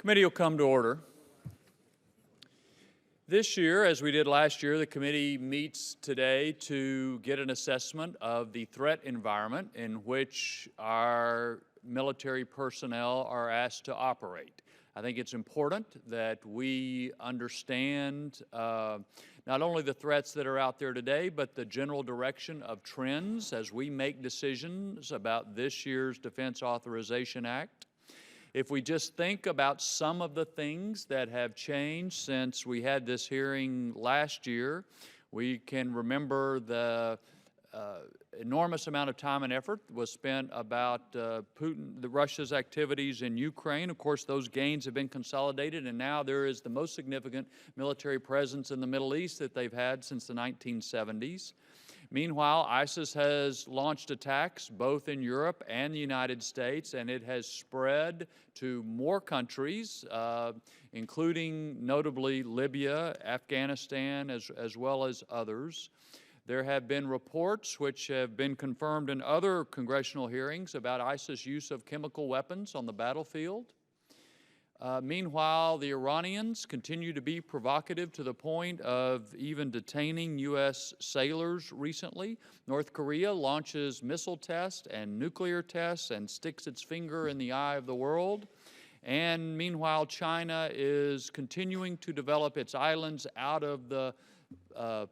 Committee will come to order. This year, as we did last year, the committee meets today to get an assessment of the threat environment in which our military personnel are asked to operate. I think it's important that we understand not only the threats that are out there today, but the general direction of trends as we make decisions about this year's Defense Authorization Act. If we just think about some of the things that have changed since we had this hearing last year, we can remember the enormous amount of time and effort was spent about Russia's activities in Ukraine. Of course, those gains have been consolidated, and now there is the most significant military presence in the Middle East that they've had since the 1970s. Meanwhile, ISIS has launched attacks both in Europe and the United States, and it has spread to more countries, including notably Libya, Afghanistan, as well as others. There have been reports which have been confirmed in other congressional hearings about ISIS' use of chemical weapons on the battlefield. Meanwhile, the Iranians continue to be provocative to the point of even detaining U.S. sailors recently. North Korea launches missile tests and nuclear tests and sticks its finger in the eye of the world. And meanwhile, China is continuing to develop its islands out of the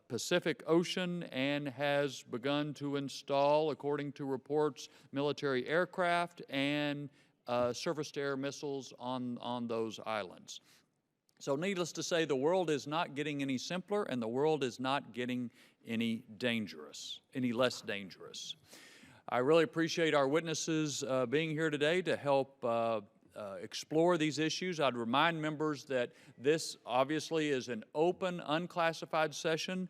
Pacific Ocean and has begun to install, according to reports, military aircraft and surface-to-air missiles on those islands. So needless to say, the world is not getting any simpler, and the world is not getting any less dangerous. I really appreciate our witnesses being here today to help explore these issues. I'd remind members that this obviously is an open, unclassified session.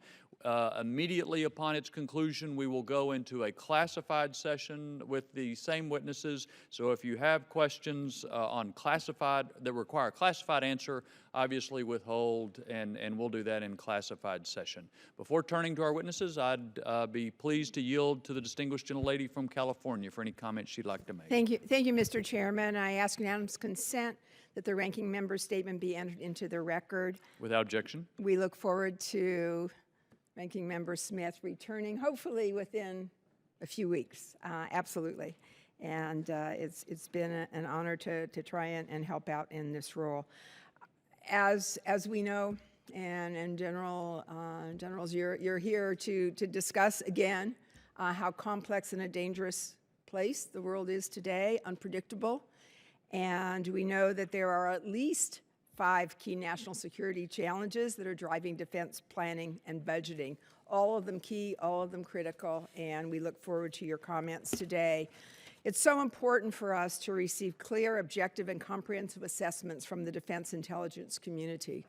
Immediately upon its conclusion, we will go into a classified session with the same witnesses. So if you have questions on classified that require a classified answer, obviously withhold, and we'll do that in classified session. Before turning to our witnesses, I'd be pleased to yield to the distinguished gentlelady from California for any comments she'd like to make. Thank you, Mr. Chairman. I ask unanimous consent that the ranking member's statement be entered into the record. Without objection. We look forward to Ranking Member Smith returning, hopefully within a few weeks, absolutely. And it's been an honor to try and help out in this role. As we know, and generals, you're here to discuss again how complex and a dangerous place the world is today, unpredictable. And we know that there are at least 5 key national security challenges that are driving defense planning and budgeting. All of them key, all of them critical, and we look forward to your comments today. It's so important for us to receive clear, objective, and comprehensive assessments from the defense intelligence community.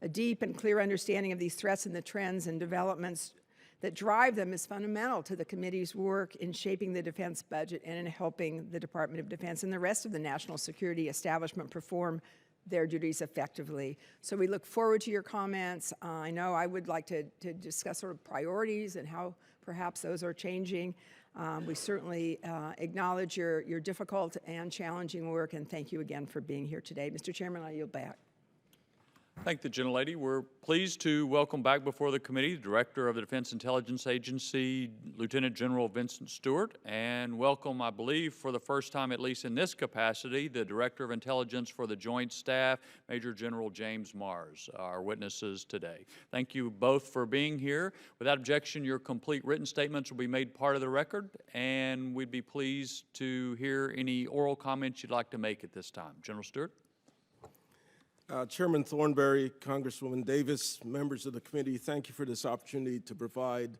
A deep and clear understanding of these threats and the trends and developments that drive them is fundamental to the committee's work in shaping the defense budget and in helping the Department of Defense and the rest of the national security establishment perform their duties effectively. So we look forward to your comments. I know I would like to discuss sort of priorities and how perhaps those are changing. We certainly acknowledge your difficult and challenging work, and thank you again for being here today. Mr. Chairman, I yield back. Thank the gentlelady. We're pleased to welcome back before the committee the Director of the Defense Intelligence Agency, Lieutenant General Vincent Stewart, and welcome, I believe, for the first time, at least in this capacity, the Director of Intelligence for the Joint Staff, Major General James Mars, our witnesses today. Thank you both for being here. Without objection, your complete written statements will be made part of the record, and we'd be pleased to hear any oral comments you'd like to make at this time. General Stewart. Chairman Thornberry, Congresswoman Davis, members of the committee, thank you for this opportunity to provide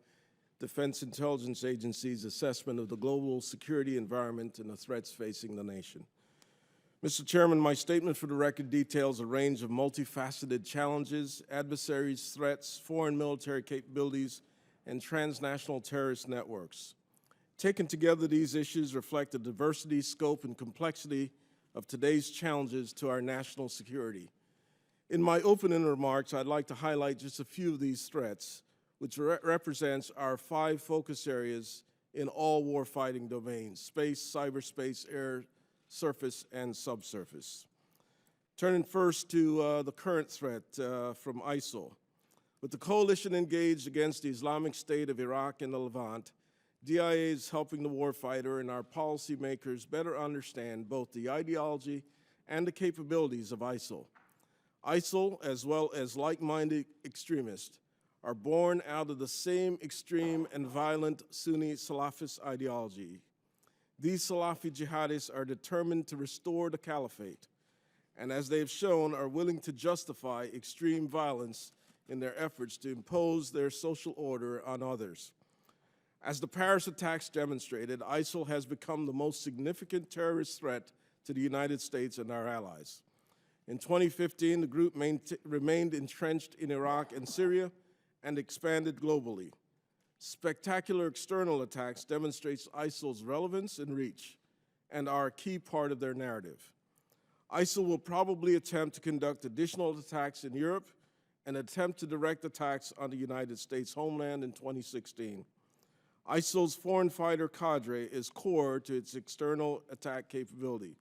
Defense Intelligence Agency's assessment of the global security environment and the threats facing the nation. Mr. Chairman, my statement for the record details a range of multifaceted challenges, adversaries, threats, foreign military capabilities, and transnational terrorist networks. Taken together, these issues reflect the diversity, scope, and complexity of today's challenges to our national security. In my opening remarks, I'd like to highlight just a few of these threats, which represents our 5 focus areas in all warfighting domains: space, cyberspace, air, surface, and subsurface. Turning first to the current threat from ISIL. With the coalition engaged against the Islamic State of Iraq and the Levant, DIA is helping the warfighter and our policymakers better understand both the ideology and the capabilities of ISIL. ISIL, as well as like-minded extremists, are born out of the same extreme and violent Sunni Salafist ideology. These Salafi jihadists are determined to restore the caliphate, and as they've shown, are willing to justify extreme violence in their efforts to impose their social order on others. As the Paris attacks demonstrated, ISIL has become the most significant terrorist threat to the United States and our allies. In 2015, the group remained entrenched in Iraq and Syria and expanded globally. Spectacular external attacks demonstrates ISIL's relevance and reach and are a key part of their narrative. ISIL will probably attempt to conduct additional attacks in Europe and attempt to direct attacks on the United States homeland in 2016. ISIL's foreign fighter cadre is core to its external attack capability,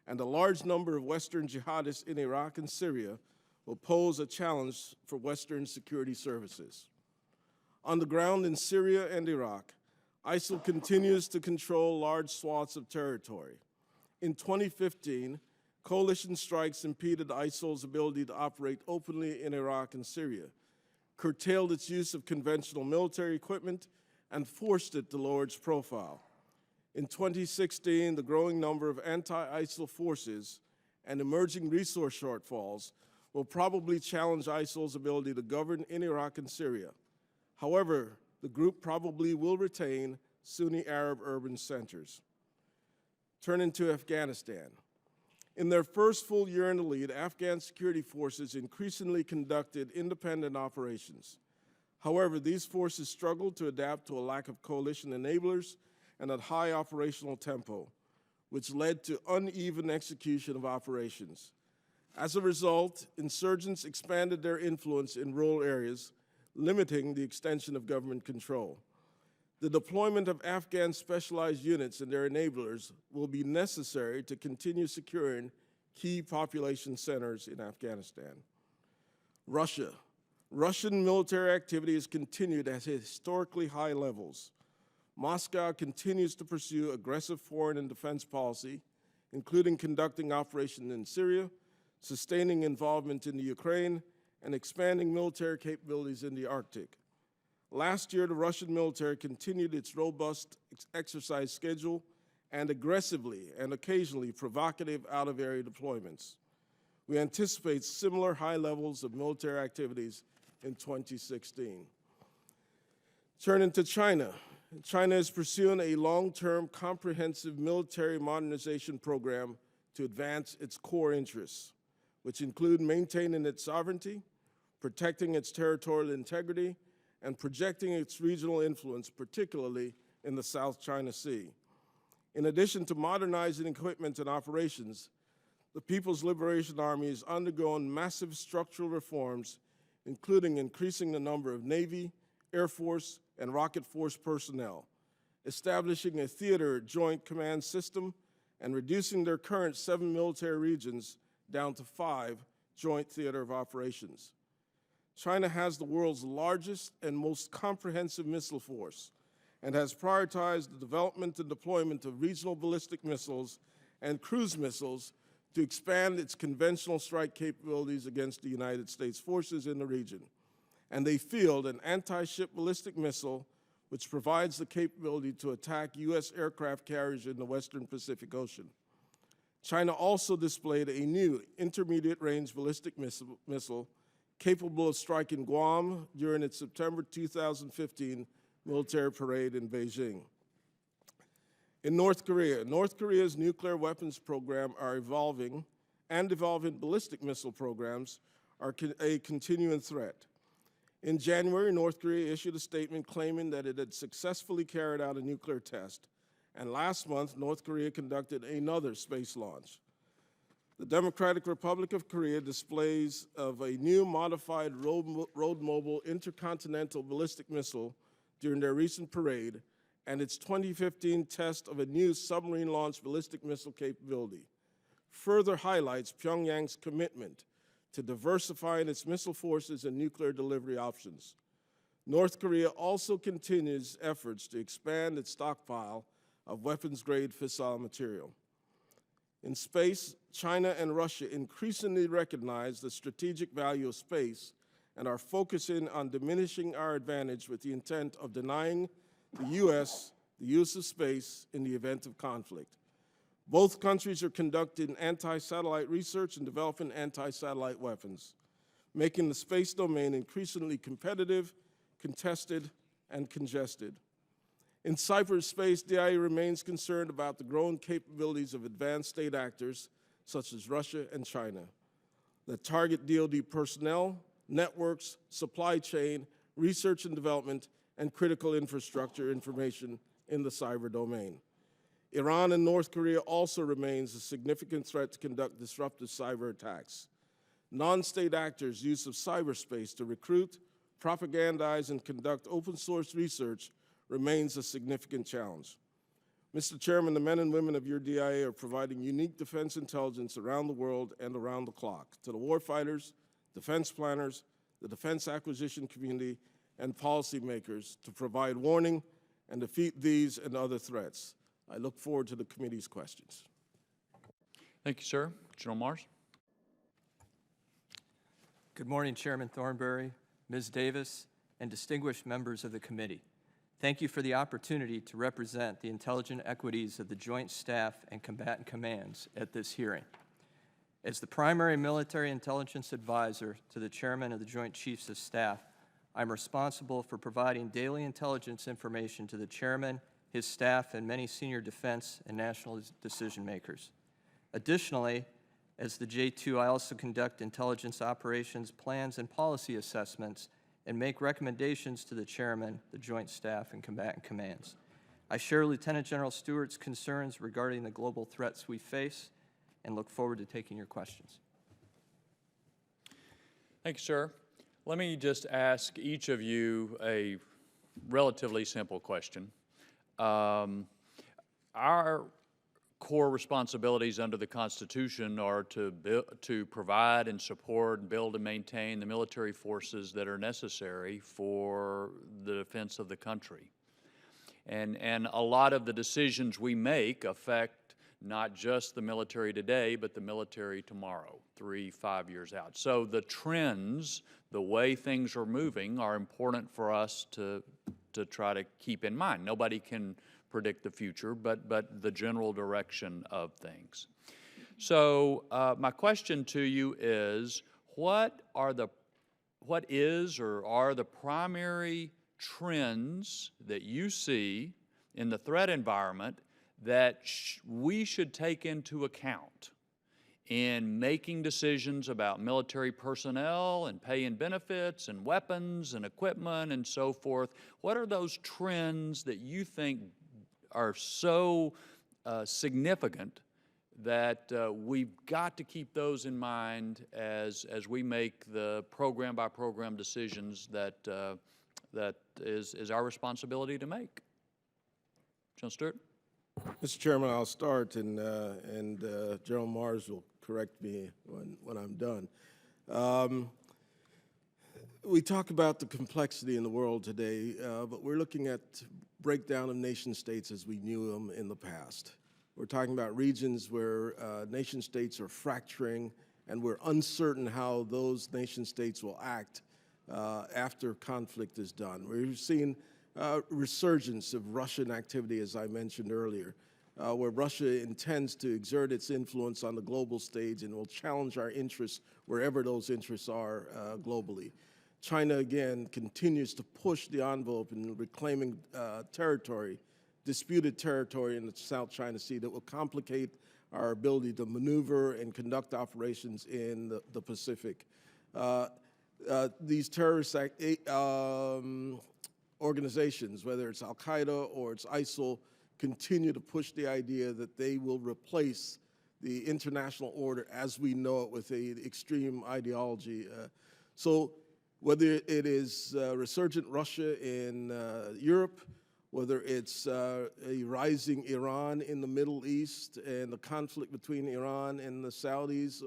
and a large number of Western jihadists in Iraq and Syria will pose a challenge for Western security services. On the ground in Syria and Iraq, ISIL continues to control large swaths of territory. In 2015, coalition strikes impeded ISIL's ability to operate openly in Iraq and Syria, curtailed its use of conventional military equipment, and forced it to lower its profile. In 2016, the growing number of anti-ISIL forces and emerging resource shortfalls will probably challenge ISIL's ability to govern in Iraq and Syria. However, the group probably will retain Sunni Arab urban centers. Turning to Afghanistan. In their first full year in the lead, Afghan security forces increasingly conducted independent operations. However, these forces struggled to adapt to a lack of coalition enablers and at high operational tempo, which led to uneven execution of operations. As a result, insurgents expanded their influence in rural areas, limiting the extension of government control. The deployment of Afghan specialized units and their enablers will be necessary to continue securing key population centers in Afghanistan. Russia. Russian military activity has continued at historically high levels. Moscow continues to pursue aggressive foreign and defense policy, including conducting operations in Syria, sustaining involvement in the Ukraine, and expanding military capabilities in the Arctic. Last year, the Russian military continued its robust exercise schedule and aggressively and occasionally provocative out-of-area deployments. We anticipate similar high levels of military activities in 2016. Turning to China. China is pursuing a long-term comprehensive military modernization program to advance its core interests, which include maintaining its sovereignty, protecting its territorial integrity, and projecting its regional influence, particularly in the South China Sea. In addition to modernizing equipment and operations, the People's Liberation Army is undergoing massive structural reforms, including increasing the number of Navy, Air Force, and Rocket Force personnel, establishing a theater joint command system, and reducing their current 7 military regions down to 5 joint theater of operations. China has the world's largest and most comprehensive missile force and has prioritized the development and deployment of regional ballistic missiles and cruise missiles to expand its conventional strike capabilities against the United States forces in the region. And they field an anti-ship ballistic missile which provides the capability to attack U.S. aircraft carriers in the Western Pacific Ocean. China also displayed a new intermediate-range ballistic missile capable of striking Guam during its September 2015 military parade in Beijing. In North Korea's nuclear weapons program are evolving, and evolving ballistic missile programs are a continuing threat. In January, North Korea issued a statement claiming that it had successfully carried out a nuclear test, and last month, North Korea conducted another space launch. The Democratic Republic of Korea displays of a new modified road-mobile intercontinental ballistic missile during their recent parade, and its 2015 test of a new submarine-launched ballistic missile capability. further highlights Pyongyang's commitment to diversifying its missile forces and nuclear delivery options. North Korea also continues efforts to expand its stockpile of weapons-grade fissile material. In space, China and Russia increasingly recognize the strategic value of space and are focusing on diminishing our advantage with the intent of denying the U.S. the use of space in the event of conflict. Both countries are conducting anti-satellite research and developing anti-satellite weapons, making the space domain increasingly competitive, contested, and congested. In cyberspace, DIA remains concerned about the growing capabilities of advanced state actors, such as Russia and China, that target DoD personnel, networks, supply chain, research and development, and critical infrastructure information in the cyber domain. Iran and North Korea also remains a significant threat to conduct disruptive cyber attacks. Non-state actors' use of cyberspace to recruit, propagandize, and conduct open-source research remains a significant challenge. Mr. Chairman, the men and women of your DIA are providing unique defense intelligence around the world and around the clock to the warfighters, defense planners, the defense acquisition community, and policymakers to provide warning and defeat these and other threats. I look forward to the committee's questions. Thank you, sir. General Mars. Good morning, Chairman Thornberry, Ms. Davis, and distinguished members of the committee. Thank you for the opportunity to represent the intelligent equities of the Joint Staff and Combatant Commands at this hearing. As the primary military intelligence advisor to the Chairman of the Joint Chiefs of Staff, I'm responsible for providing daily intelligence information to the Chairman, his staff, and many senior defense and national decision makers. Additionally, as the J2, I also conduct intelligence operations plans and policy assessments and make recommendations to the Chairman, the Joint Staff, and Combatant Commands. I share Lieutenant General Stewart's concerns regarding the global threats we face and look forward to taking your questions. Thank you, sir. Let me just ask each of you a relatively simple question. Our core responsibilities under the Constitution are to provide and support and build and maintain the military forces that are necessary for the defense of the country. And a lot of the decisions we make affect not just the military today, but the military tomorrow, 3-5 years out. So the trends, the way things are moving, are important for us to try to keep in mind. Nobody can predict the future, but the general direction of things. So my question to you is, what are the primary trends that you see in the threat environment that we should take into account in making decisions about military personnel and pay and benefits and weapons and equipment and so forth? What are those trends that you think are so significant that we've got to keep those in mind as we make the program-by-program decisions that is our responsibility to make? General Stewart? Mr. Chairman, I'll start, and General Mars will correct me when I'm done. We talk about the complexity in the world today, but we're looking at breakdown of nation states as we knew them in the past. We're talking about regions where nation states are fracturing, and we're uncertain how those nation states will act after conflict is done. We're seeing resurgence of Russian activity, as I mentioned earlier, where Russia intends to exert its influence on the global stage and will challenge our interests wherever those interests are globally. China, again, continues to push the envelope in reclaiming territory, disputed territory in the South China Sea that will complicate our ability to maneuver and conduct operations in the Pacific. These terrorist organizations, whether it's Al-Qaeda or it's ISIL, continue to push the idea that they will replace the international order as we know it with an extreme ideology. So whether it is resurgent Russia in Europe whether it's a rising Iran in the Middle East and the conflict between Iran and the Saudis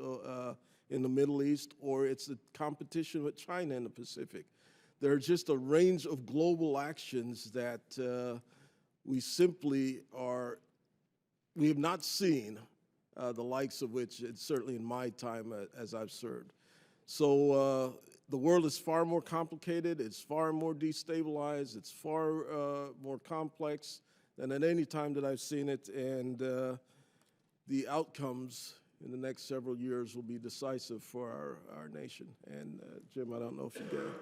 in the Middle East, or it's the competition with China in the Pacific. There are just a range of global actions that we have not seen the likes of which, it's certainly in my time as I've served. So the world is far more complicated, it's far more destabilized, it's far more complex than at any time that I've seen it, and the outcomes in the next several years will be decisive for our nation. And Jim, I don't know if you get it.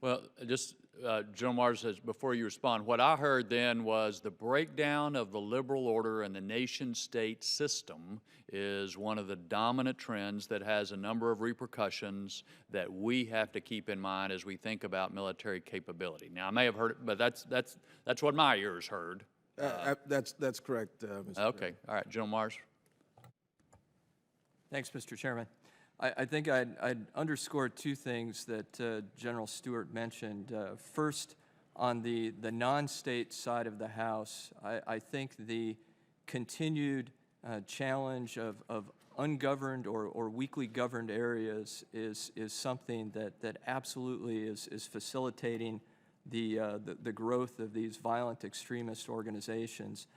Well, just, General Mars says, before you respond, what I heard then was the breakdown of the liberal order and the nation-state system is one of the dominant trends that has a number of repercussions that we have to keep in mind as we think about military capability. Now, I may have heard it, but that's what my ears heard. That's correct, Mr. Okay, Chairman. all right, General Mars. Thanks, Mr. Chairman. I think I'd underscore two things that General Stewart mentioned. First, on the non-state side of the House, I think the continued challenge of ungoverned or weakly governed areas is something that absolutely is facilitating the growth of these violent extremist organizations.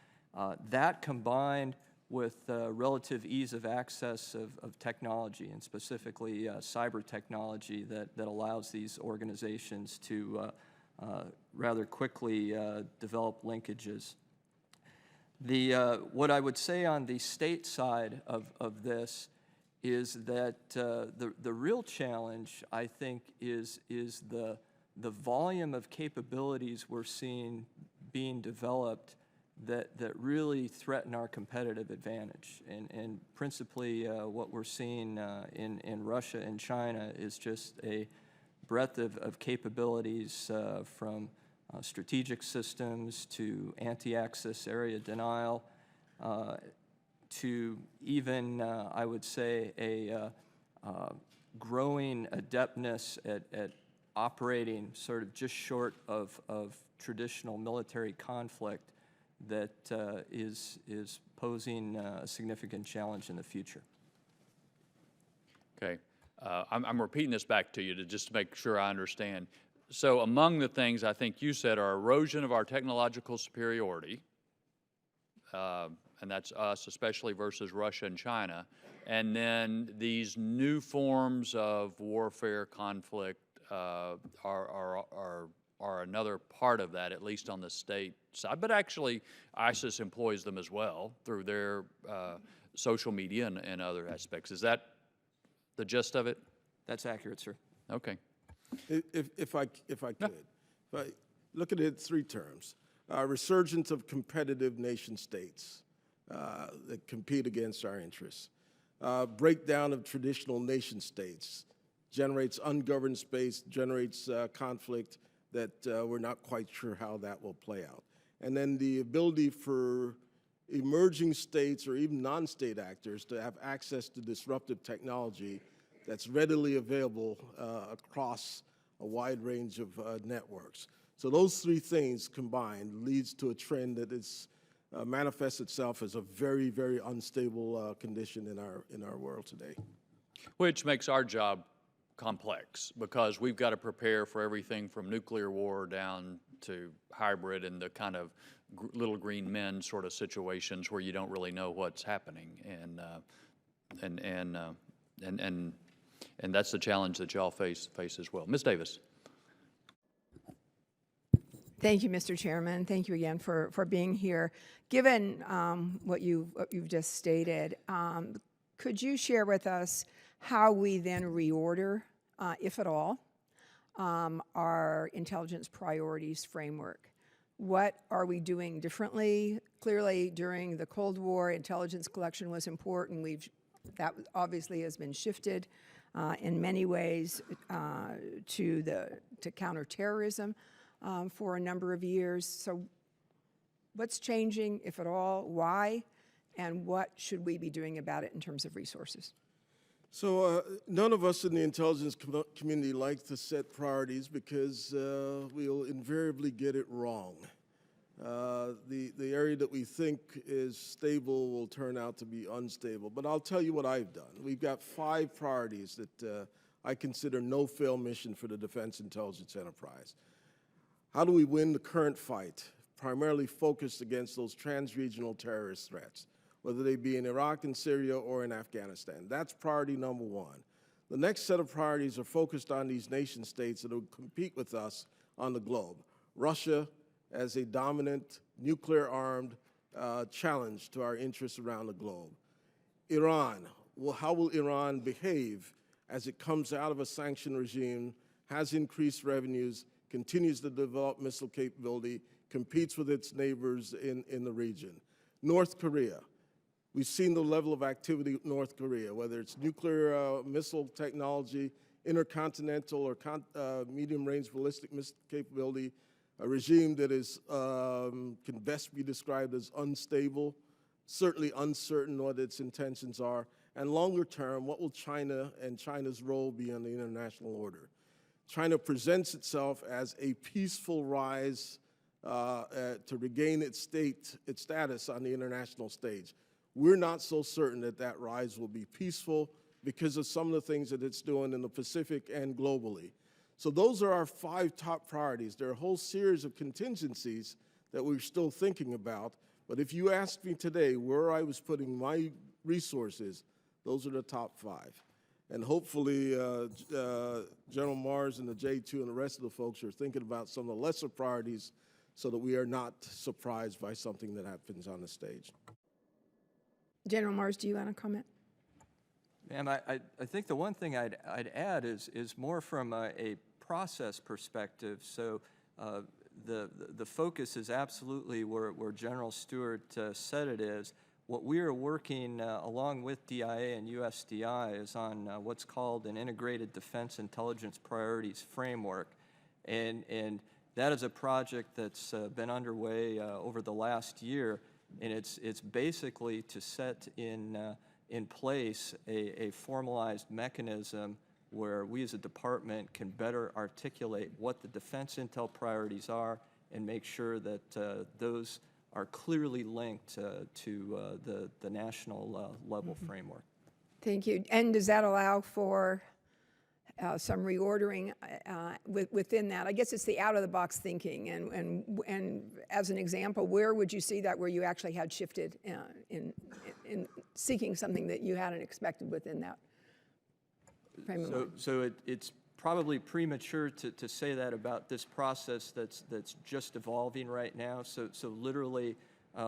That combined with relative ease of access of technology, and specifically cyber technology that allows these organizations to rather quickly develop linkages. What I would say on the state side of this is that the real challenge, I think, is the volume of capabilities we're seeing being developed that really threaten our competitive advantage. And principally what we're seeing in Russia and China is just a breadth of capabilities from strategic systems to anti-access area denial to even, I would say, a growing adeptness at operating sort of just short of traditional military conflict that is posing a significant challenge in the future. Okay, I'm repeating this back to you just to make sure I understand. So among the things I think you said are erosion of our technological superiority, and that's us especially versus Russia and China, and then these new forms of warfare conflict are another part of that, at least on the state side. But actually, ISIS employs them as well through their social media and other aspects. Is that the gist of it? That's accurate, sir. Okay. If I could, if I look at it in three terms: resurgence of competitive nation states that compete against our interests, breakdown of traditional nation states, generates ungoverned space, generates conflict that we're not quite sure how that will play out. And then the ability for emerging states or even non-state actors to have access to disruptive technology that's readily available across a wide range of networks. So those three things combined leads to a trend that is manifests itself as a very, very unstable condition in our world today. Which makes our job complex because we've got to prepare for everything from nuclear war down to hybrid and the kind of little green men sort of situations where you don't really know what's happening, and that's the challenge that y'all face as well. Ms. Davis. Thank you, Mr. Chairman. Thank you again for being here. Given what you've just stated, could you share with us how we then reorder, if at all, our intelligence priorities framework? What are we doing differently? Clearly, during the Cold War, intelligence collection was important. That obviously has been shifted in many ways to counter terrorism for a number of years. So what's changing, if at all, why, and what should we be doing about it in terms of resources? So none of us in the intelligence community like to set priorities because we'll invariably get it wrong. The area that we think is stable will turn out to be unstable. But I'll tell you what I've done. We've got 5 priorities that I consider no-fail mission for the Defense Intelligence Enterprise. How do we win the current fight, primarily focused against those trans-regional terrorist threats, whether they be in Iraq and Syria or in Afghanistan? That's priority number 1. The next set of priorities are focused on these nation states that will compete with us on the globe. Russia as a dominant nuclear-armed challenge to our interests around the globe. Iran, well, how will Iran behave as it comes out of a sanction regime, has increased revenues, continues to develop missile capability, competes with its neighbors in the region? North Korea. We've seen the level of activity with North Korea, whether it's nuclear missile technology, intercontinental or medium-range ballistic missile capability, a regime that is, can best be described as unstable, certainly uncertain what its intentions are, and longer term, what will China and China's role be in the international order? China presents itself as a peaceful rise to regain its status on the international stage. We're not so certain that that rise will be peaceful because of some of the things that it's doing in the Pacific and globally. So those are our 5 top priorities. There are a whole series of contingencies that we're still thinking about, but if you asked me today where I was putting my resources, those are the top 5. And hopefully General Mars and the J2 and the rest of the folks are thinking about some of the lesser priorities so that we are not surprised by something that happens on the stage. General Mars, do you want to comment? Ma'am, I think the one thing I'd add is more from a process perspective. So the focus is absolutely where General Stewart said it is. What we are working along with DIA and USDI is on what's called an Integrated Defense Intelligence Priorities Framework. And that is a project that's been underway over the last year, and it's basically to set in place a formalized mechanism where we as a department can better articulate what the defense intel priorities are and make sure that those are clearly linked to the national level framework. Thank you. And does that allow for some reordering within that? I guess it's the out-of-the-box thinking. And as an example, where would you see that where you actually had shifted in seeking something that you hadn't expected within that frame of mind? So it's probably premature to say that about this process that's just evolving right now. So literally,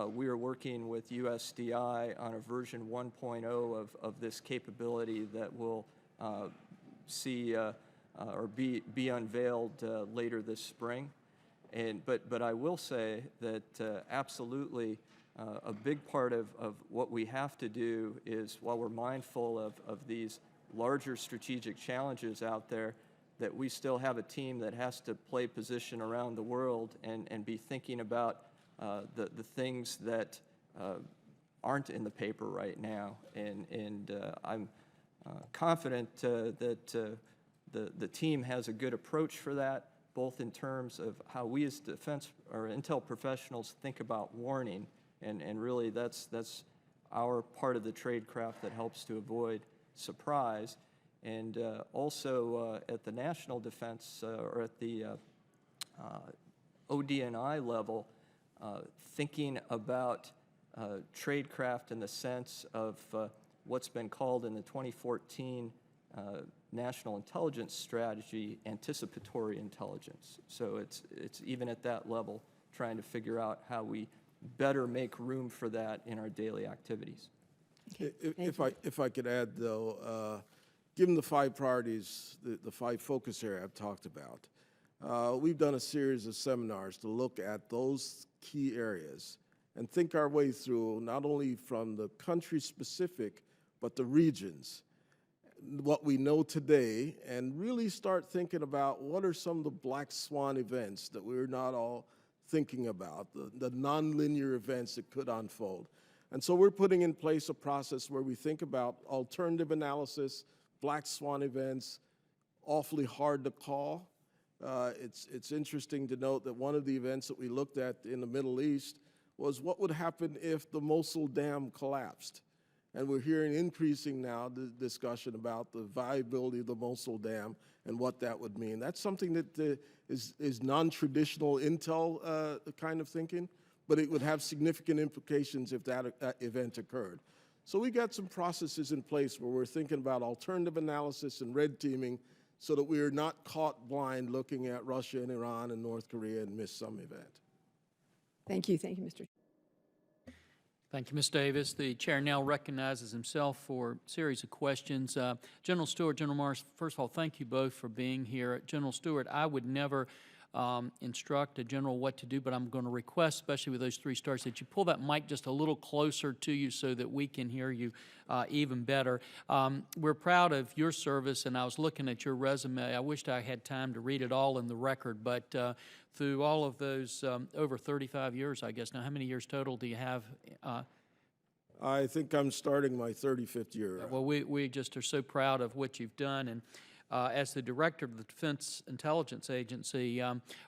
we are working with USDI on a version 1.0 of this capability that will see or be unveiled later this spring. But I will say that absolutely a big part of what we have to do is, while we're mindful of these larger strategic challenges out there, that we still have a team that has to play position around the world and be thinking about the things that aren't in the paper right now. And I'm confident that the team has a good approach for that, both in terms of how we as defense or intel professionals think about warning, and really that's our part of the tradecraft that helps to avoid surprise. And also at the national defense or at the OD&I level, thinking about tradecraft in the sense of what's been called in the 2014 National Intelligence Strategy anticipatory intelligence. So it's even at that level trying to figure out how we better make room for that in our daily activities. Okay, If I could add, though, given the 5 priorities, the 5 focus areas I've talked about, we've done a series of seminars to look at those key areas and think our way through not only from the country-specific, but the regions, what we know today, and really start thinking about what are some of the black swan events that we're not all thinking about, the nonlinear events that could unfold. And so we're putting in place a process where we think about alternative analysis, black swan events, awfully hard to call, It's interesting to note that one of the events that we looked at in the Middle East was what would happen if the Mosul Dam collapsed. And we're hearing increasing now the discussion about the viability of the Mosul Dam and what that would mean. That's something that is non-traditional intel kind of thinking, but it would have significant implications if that event occurred. So we got some processes in place where we're thinking about alternative analysis and red teaming so that we are not caught blind looking at Russia and Iran and North Korea and miss some event. Thank you, Mr. Thank you, Ms. Davis. The chair now recognizes himself for a series of questions. General Stewart, General Morris, first of all, thank you both for being here. General Stewart, I would never instruct a general what to do, but I'm going to request, especially with those 3 stars, that you pull that mic just a little closer to you so that we can hear you even better. We're proud of your service, and I was looking at your resume. I wished I had time to read it all in the record, but through all of those over 35 years, I guess. Now, how many years total do you have? I think I'm starting my 35th year. Well, we just are so proud of what you've done. And as the director of the Defense Intelligence Agency,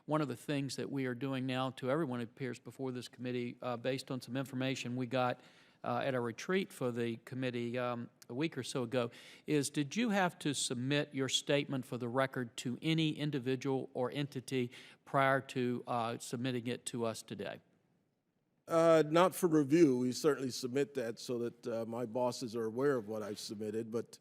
one of the things that we are doing now to everyone who appears before this committee, based on some information we got at a retreat for the committee a week or so ago, is did you have to submit your statement for the record to any individual or entity prior to submitting it to us today? Not for review. We certainly submit that so that my bosses are aware of what I've submitted, but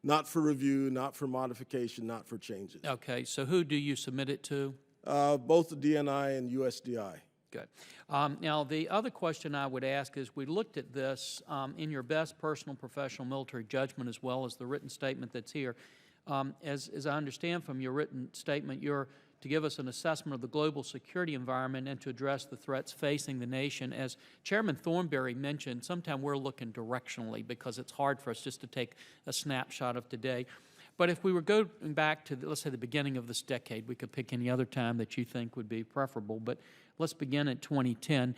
not for review, not for modification, not for changes. Okay, so who do you submit it to? Both the DNI and USDI. Good. Now, the other question I would ask is, we looked at this in your best personal, professional, military judgment, as well as the written statement that's here. As I understand from your written statement, you're to give us an assessment of the global security environment and to address the threats facing the nation. As Chairman Thornberry mentioned, sometimes we're looking directionally because it's hard for us just to take a snapshot of today. But if we were going back to, let's say, the beginning of this decade, we could pick any other time that you think would be preferable, but let's begin at 2010.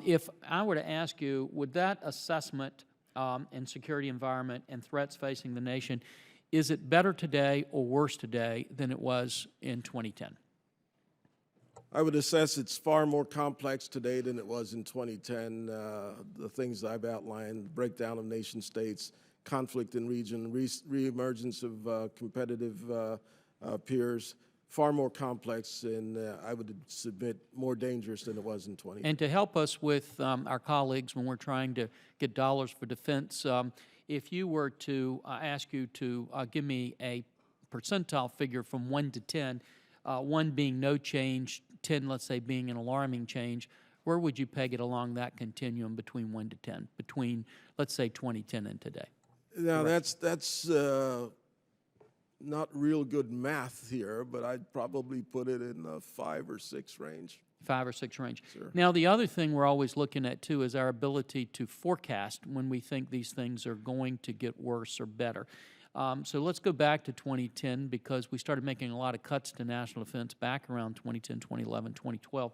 If I were to ask you, would that assessment and security environment and threats facing the nation, is it better today or worse today than it was in 2010? I would assess it's far more complex today than it was in 2010. The things I've outlined, breakdown of nation states, conflict in region, reemergence of competitive peers, far more complex, and I would submit more dangerous than it was in 2010. And to help us with our colleagues when we're trying to get dollars for defense, if you were to ask you to give me a percentile figure from 1 to 10, 1 being no change, 10, let's say, being an alarming change, where would you peg it along that continuum between 1 to 10, between, let's say, 2010 and today? Now, that's not real good math here, but I'd probably put it in the 5 or 6 range. 5 or 6 range. Sure. Now, the other thing we're always looking at, too, is our ability to forecast when we think these things are going to get worse or better. So let's go back to 2010, because we started making a lot of cuts to national defense back around 2010, 2011, 2012.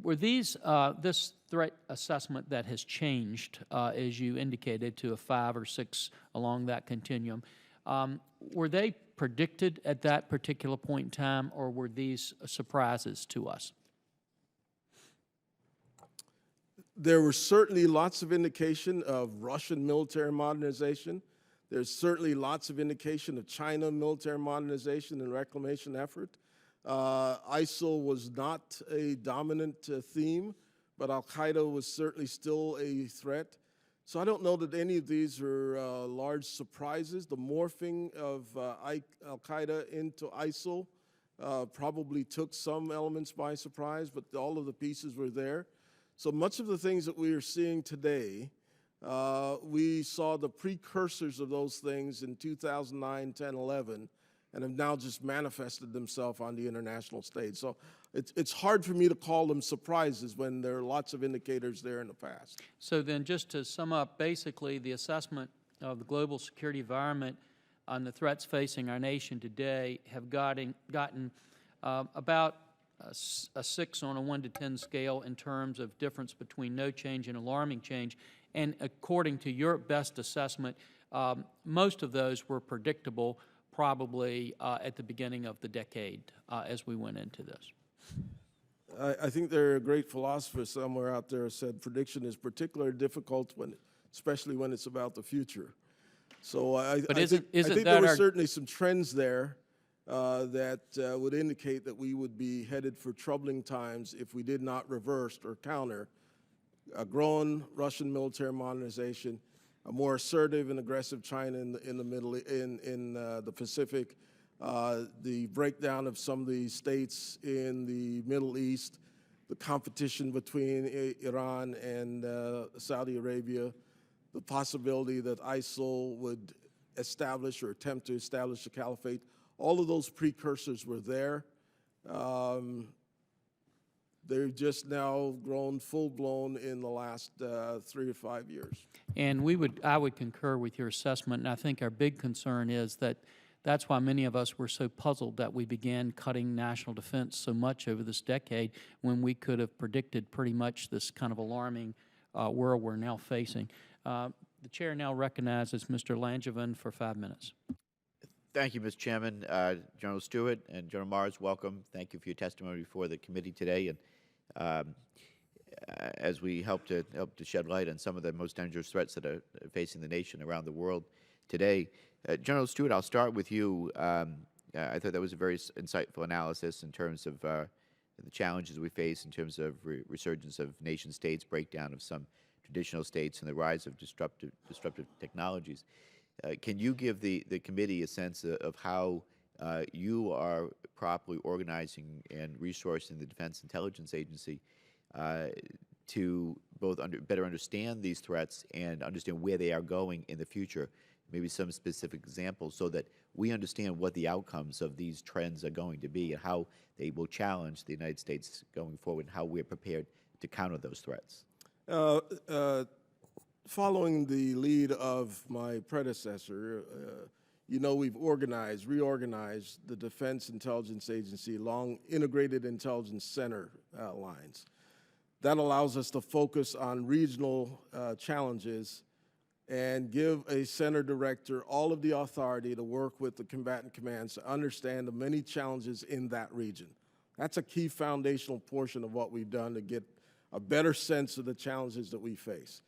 Were these, this threat assessment that has changed, as you indicated, to a 5 or 6 along that continuum, were they predicted at that particular point in time, or were these surprises to us? There were certainly lots of indication of Russian military modernization. There's certainly lots of indication of China military modernization and reclamation effort. ISIL was not a dominant theme, but Al-Qaeda was certainly still a threat. So I don't know that any of these are large surprises. The morphing of Al-Qaeda into ISIL probably took some elements by surprise, but all of the pieces were there. So much of the things that we are seeing today, we saw the precursors of those things in 2009, 10, 11, and have now just manifested themselves on the international stage. So it's hard for me to call them surprises when there are lots of indicators there in the past. So then, just to sum up, basically the assessment of the global security environment on the threats facing our nation today have gotten about a 6 on a 1 to 10 scale in terms of difference between no change and alarming change. And according to your best assessment, most of those were predictable. probably at the beginning of the decade as we went into this. I think there are great philosophers somewhere out there said prediction is particularly difficult especially when it's about the future. So I think there were certainly some trends there that would indicate that we would be headed for troubling times if we did not reverse or counter a growing Russian military modernization, a more assertive and aggressive China in the Pacific, the breakdown of some of the states in the Middle East, the competition between Iran and Saudi Arabia, the possibility that ISIL would establish or attempt to establish a caliphate. All of those precursors were there. They've just now grown full-blown in the last 3 to 5 years. And I would concur with your assessment, and I think our big concern is that that's why many of us were so puzzled that we began cutting national defense so much over this decade when we could have predicted pretty much this kind of alarming world we're now facing. The chair now recognizes Mr. Langevin for 5 minutes. Thank you, Mr. Chairman. General Stewart and General Mars, welcome. Thank you for your testimony before the committee today. And as we help to shed light on some of the most dangerous threats that are facing the nation around the world today, General Stewart, I'll start with you. I thought that was a very insightful analysis in terms of the challenges we face in terms of resurgence of nation states, breakdown of some traditional states, and the rise of disruptive technologies. Can you give the committee a sense of how you are properly organizing and resourcing the Defense Intelligence Agency to both better understand these threats and understand where they are going in the future? Maybe some specific examples so that we understand what the outcomes of these trends are going to be and how they will challenge the United States going forward and how we're prepared to counter those threats. Following the lead of my predecessor, we've reorganized the Defense Intelligence Agency along integrated intelligence center lines. That allows us to focus on regional challenges and give a center director all of the authority to work with the combatant commands to understand the many challenges in that region. That's a key foundational portion of what we've done to get a better sense of the challenges that we face.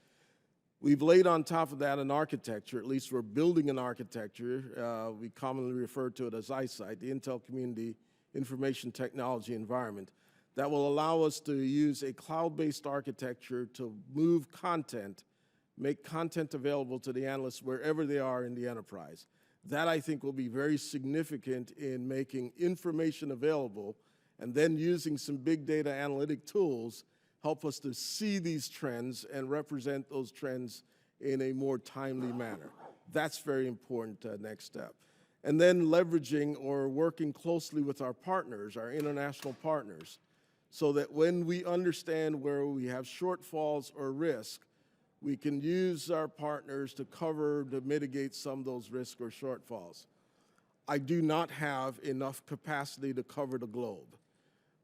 We've laid on top of that an architecture, at least we're building an architecture. We commonly refer to it as ISITE, the Intel Community Information Technology Environment, that will allow us to use a cloud-based architecture to move content, make content available to the analysts wherever they are in the enterprise. That, I think, will be very significant in making information available and then using some big data analytic tools help us to see these trends and represent those trends in a more timely manner. That's very important next step. And then leveraging or working closely with our partners, our international partners, so that when we understand where we have shortfalls or risk, we can use our partners to mitigate some of those risks or shortfalls. I do not have enough capacity to cover the globe.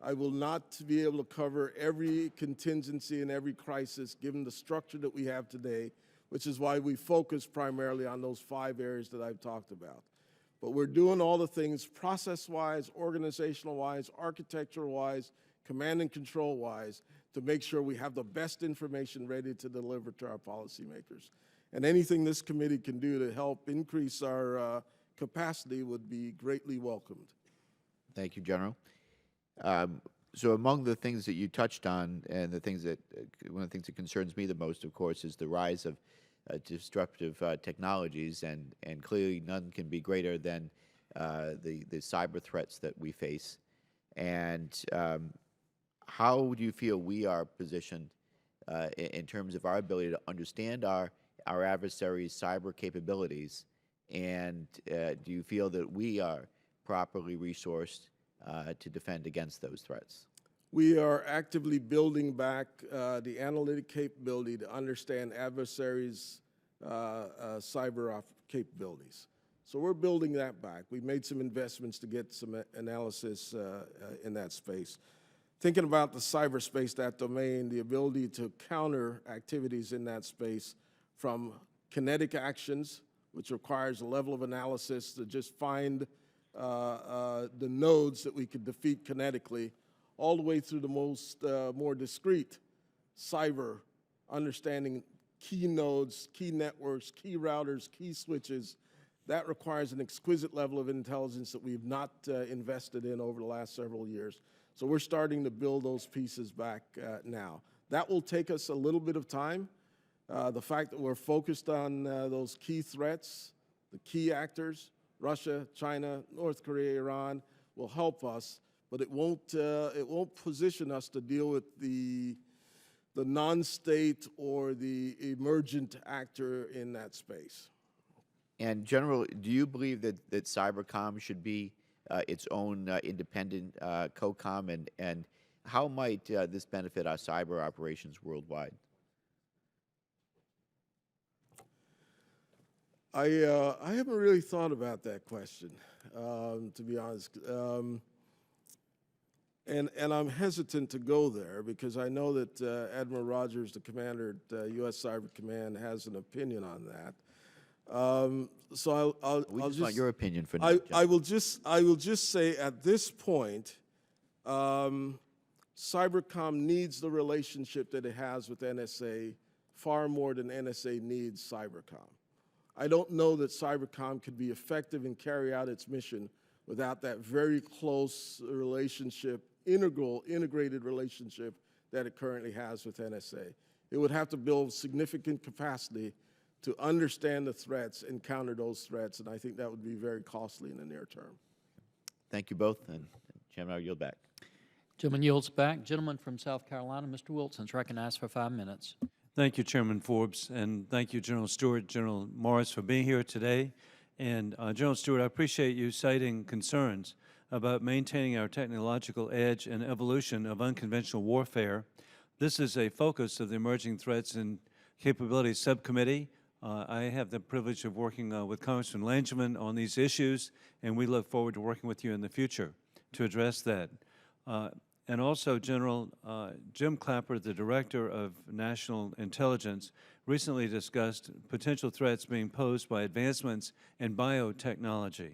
I will not be able to cover every contingency and every crisis given the structure that we have today, which is why we focus primarily on those 5 areas that I've talked about. But we're doing all the things process-wise, organizational-wise, architectural-wise, command and control-wise to make sure we have the best information ready to deliver to our policymakers. And anything this committee can do to help increase our capacity would be greatly welcomed. Thank you, General. So among the things that you touched on and the things that, one of the things that concerns me the most, of course, is the rise of disruptive technologies, and clearly none can be greater than the cyber threats that we face. And how do you feel we are positioned in terms of our ability to understand our adversaries' cyber capabilities, and do you feel that we are properly resourced to defend against those threats? We are actively building back the analytic capability to understand adversaries' cyber capabilities. So we're building that back. We've made some investments to get some analysis in that space. Thinking about the cyberspace, that domain, the ability to counter activities in that space from kinetic actions, which requires a level of analysis to just find the nodes that we could defeat kinetically, all the way through the most more discrete cyber, understanding key nodes, key networks, key routers, key switches. That requires an exquisite level of intelligence that we've not invested in over the last several years. So we're starting to build those pieces back now. That will take us a little bit of time. The fact that we're focused on those key threats, the key actors, Russia, China, North Korea, Iran, will help us, but it won't position us to deal with the non-state or the emergent actor in that space. And General, do you believe that Cybercom should be its own independent COCOM, and how might this benefit our cyber operations worldwide? I haven't really thought about that question, to be honest. And I'm hesitant to go there because I know that Admiral Rogers, the commander at U.S. Cyber Command, has an opinion on that. So We I'll just want your opinion for now. I will just say at this point, Cybercom needs the relationship that it has with NSA far more than NSA needs Cybercom. I don't know that Cybercom could be effective and carry out its mission without that very close relationship, integrated relationship that it currently has with NSA. It would have to build significant capacity to understand the threats and counter those threats, and I think that would be very costly in the near term. Thank you both, and Chairman, I'll yield back. Gentleman yields back. Gentleman from South Carolina, Mr. Wilson's recognized for 5 minutes. Thank you, Chairman Forbes, and thank you, General Stewart, General Morris, for being here today. And General Stewart, I appreciate you citing concerns about maintaining our technological edge and evolution of unconventional warfare. This is a focus of the Emerging Threats and Capabilities Subcommittee. I have the privilege of working with Congressman Langevin on these issues, and we look forward to working with you in the future to address that. And also, General, Jim Clapper, the Director of National Intelligence, recently discussed potential threats being posed by advancements in biotechnology,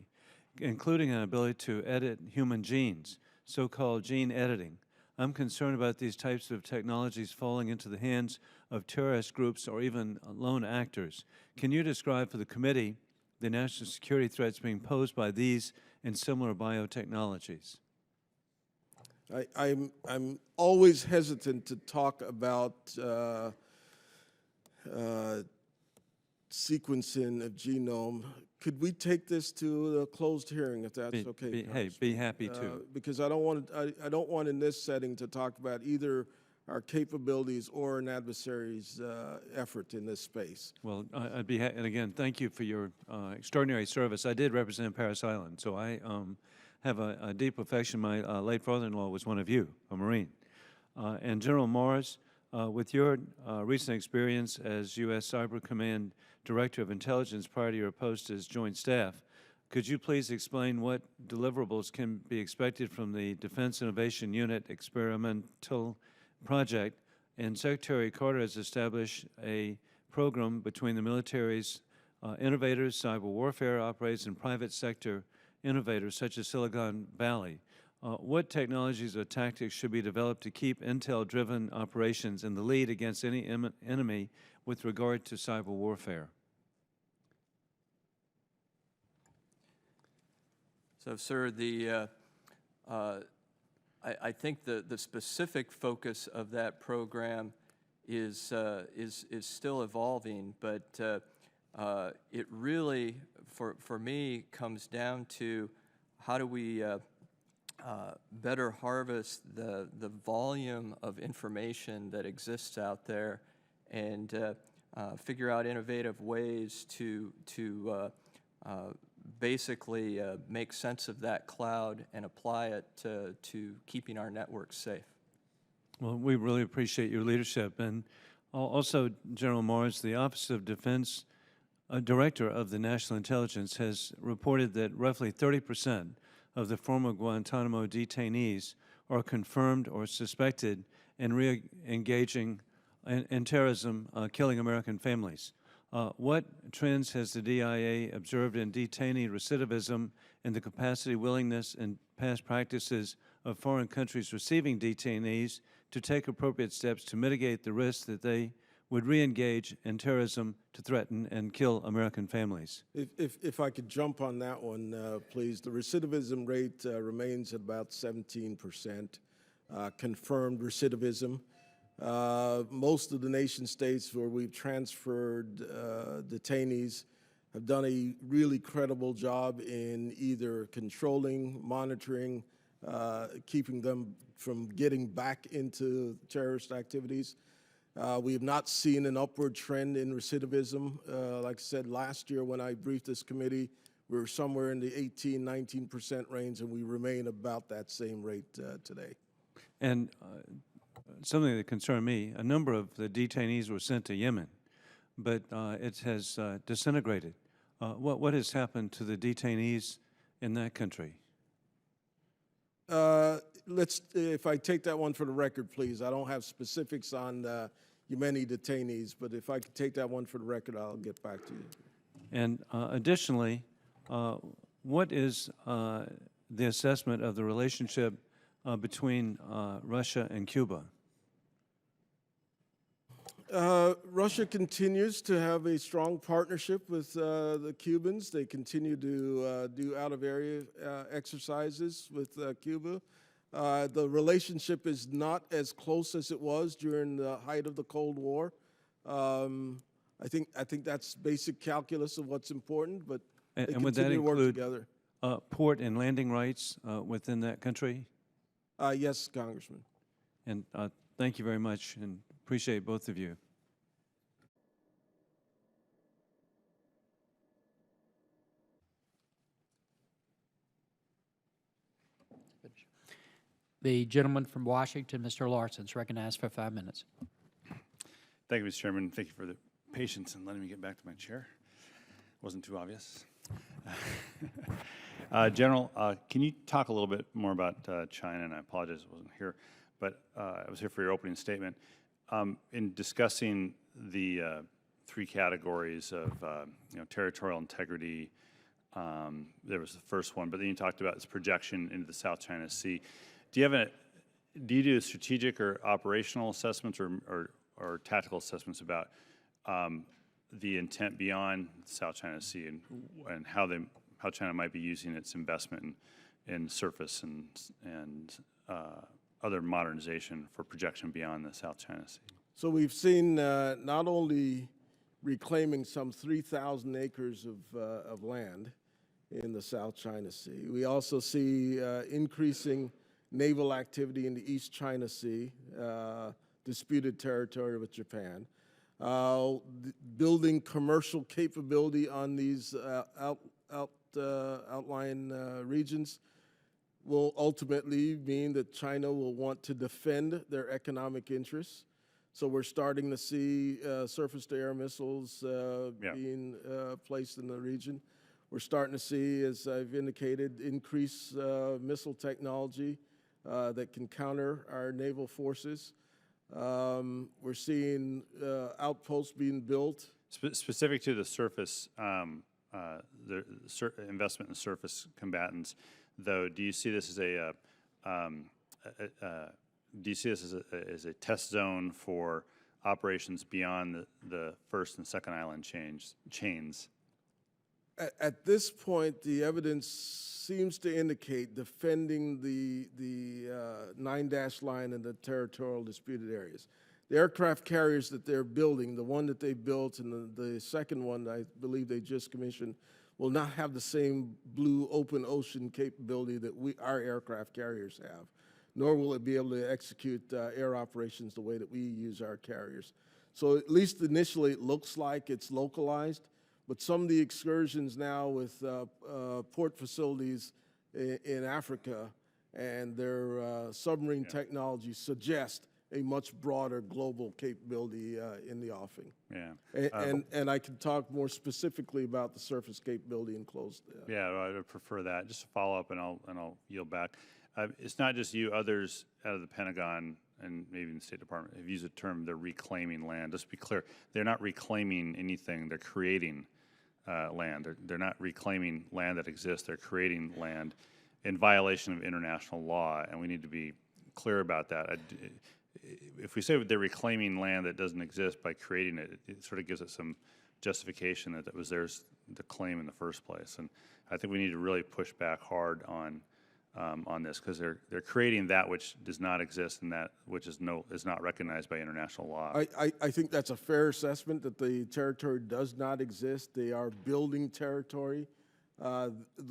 including an ability to edit human genes, so-called gene editing. I'm concerned about these types of technologies falling into the hands of terrorist groups or even lone actors. Can you describe for the committee the national security threats being posed by these and similar biotechnologies? I'm always hesitant to talk about sequencing of genome. Could we take this to a closed hearing, if that's okay? Hey, be happy to. Because I don't want in this setting to talk about either our capabilities or an adversary's effort in this space. Well, I'd be and again, thank you for your extraordinary service. I did represent Parris Island, so I have a deep affection. My late father-in-law was one of you, a Marine. And General Morris, with your recent experience as U.S. Cyber Command Director of Intelligence prior to your post as Joint Staff, could you please explain what deliverables can be expected from the Defense Innovation Unit experimental project? And Secretary Carter has established a program between the military's innovators, cyber warfare operators, and private sector innovators such as Silicon Valley. What technologies or tactics should be developed to keep intel-driven operations in the lead against any enemy with regard to cyber warfare? So, sir, I think the specific focus of that program is still evolving, but it really, for me, comes down to how do we better harvest the volume of information that exists out there and figure out innovative ways to basically make sense of that cloud and apply it to keeping our networks safe. Well, we really appreciate your leadership. And also, General Morris, the Office of Defense Director of the National Intelligence has reported that roughly 30% of the former Guantanamo detainees are confirmed or suspected in re-engaging in terrorism, killing American families. What trends has the DIA observed in detainee recidivism and the capacity, willingness, and past practices of foreign countries receiving detainees to take appropriate steps to mitigate the risk that they would re-engage in terrorism to threaten and kill American families? If I could jump on that one, please. The recidivism rate remains at about 17%, confirmed recidivism. Most of the nation states where we've transferred detainees have done a really credible job in either controlling, monitoring, keeping them from getting back into terrorist activities. We have not seen an upward trend in recidivism. Like I said, last year when I briefed this committee, we were somewhere in the 18, 19% range, and we remain about that same rate today. And something that concerned me, a number of the detainees were sent to Yemen, but it has disintegrated. What has happened to the detainees in that country? If I take that one for the record, please. I don't have specifics on Yemeni detainees, but if I could take that one for the record, I'll get back to you. And additionally, what is the assessment of the relationship between Russia and Cuba? Russia continues to have a strong partnership with the Cubans. They continue to do out-of-area exercises with Cuba. The relationship is not as close as it was during the height of the Cold War. I think that's basic calculus of what's important, but they And would that continue to work include together. port and landing rights within that country? Yes, Congressman. And thank you very much, and appreciate both of you. The gentleman from Washington, Mr. Larson, is recognized for 5 minutes. Thank you, Mr. Chairman. Thank you for the patience in letting me get back to my chair. Wasn't too obvious. General, can you talk a little bit more about China? And I apologize I wasn't here, but I was here for your opening statement. In discussing the three categories of territorial integrity, there was the first one, but then you talked about its projection into the South China Sea. Do you do strategic or operational assessments or tactical assessments about the intent beyond the South China Sea and how China might be using its investment in surface and other modernization for projection beyond the South China Sea? So we've seen not only reclaiming some 3,000 acres of land in the South China Sea, we also see increasing naval activity in the East China Sea, disputed territory with Japan, building commercial capability on these outlying regions will ultimately mean that China will want to defend their economic interests. So we're starting to see surface-to-air missiles being placed in the region. We're starting to see, as I've indicated, increased missile technology that can counter our naval forces. We're seeing outposts being built. Specific to the surface, investment in surface combatants, though, do you see this as as a test zone for operations beyond the first and second island chains? At this point, the evidence seems to indicate defending the 9-dash line in the territorial disputed areas. The aircraft carriers that they're building, the one that they built and the second one I believe they just commissioned, will not have the same blue open ocean capability that our aircraft carriers have, nor will it be able to execute air operations the way that we use our carriers. So at least initially it looks like it's localized. But some of the excursions now with port facilities in Africa and their submarine technology suggest a much broader global capability in the offing. Yeah. And I can talk more specifically about the surface capability enclosed. Yeah, I would prefer that. Just to follow up, and I'll yield back. It's not just you; others out of the Pentagon and maybe in the State Department have used the term they're reclaiming land. Just to be clear, they're not reclaiming anything. They're creating land. They're not reclaiming land that exists. They're creating land in violation of international law, and we need to be clear about that. If we say they're reclaiming land that doesn't exist by creating it, it sort of gives it some justification that it was theirs to claim in the first place. And I think we need to really push back hard on this, because they're creating that which does not exist and that which is not recognized by international law. I think that's a fair assessment, that the territory does not exist. They are building territory.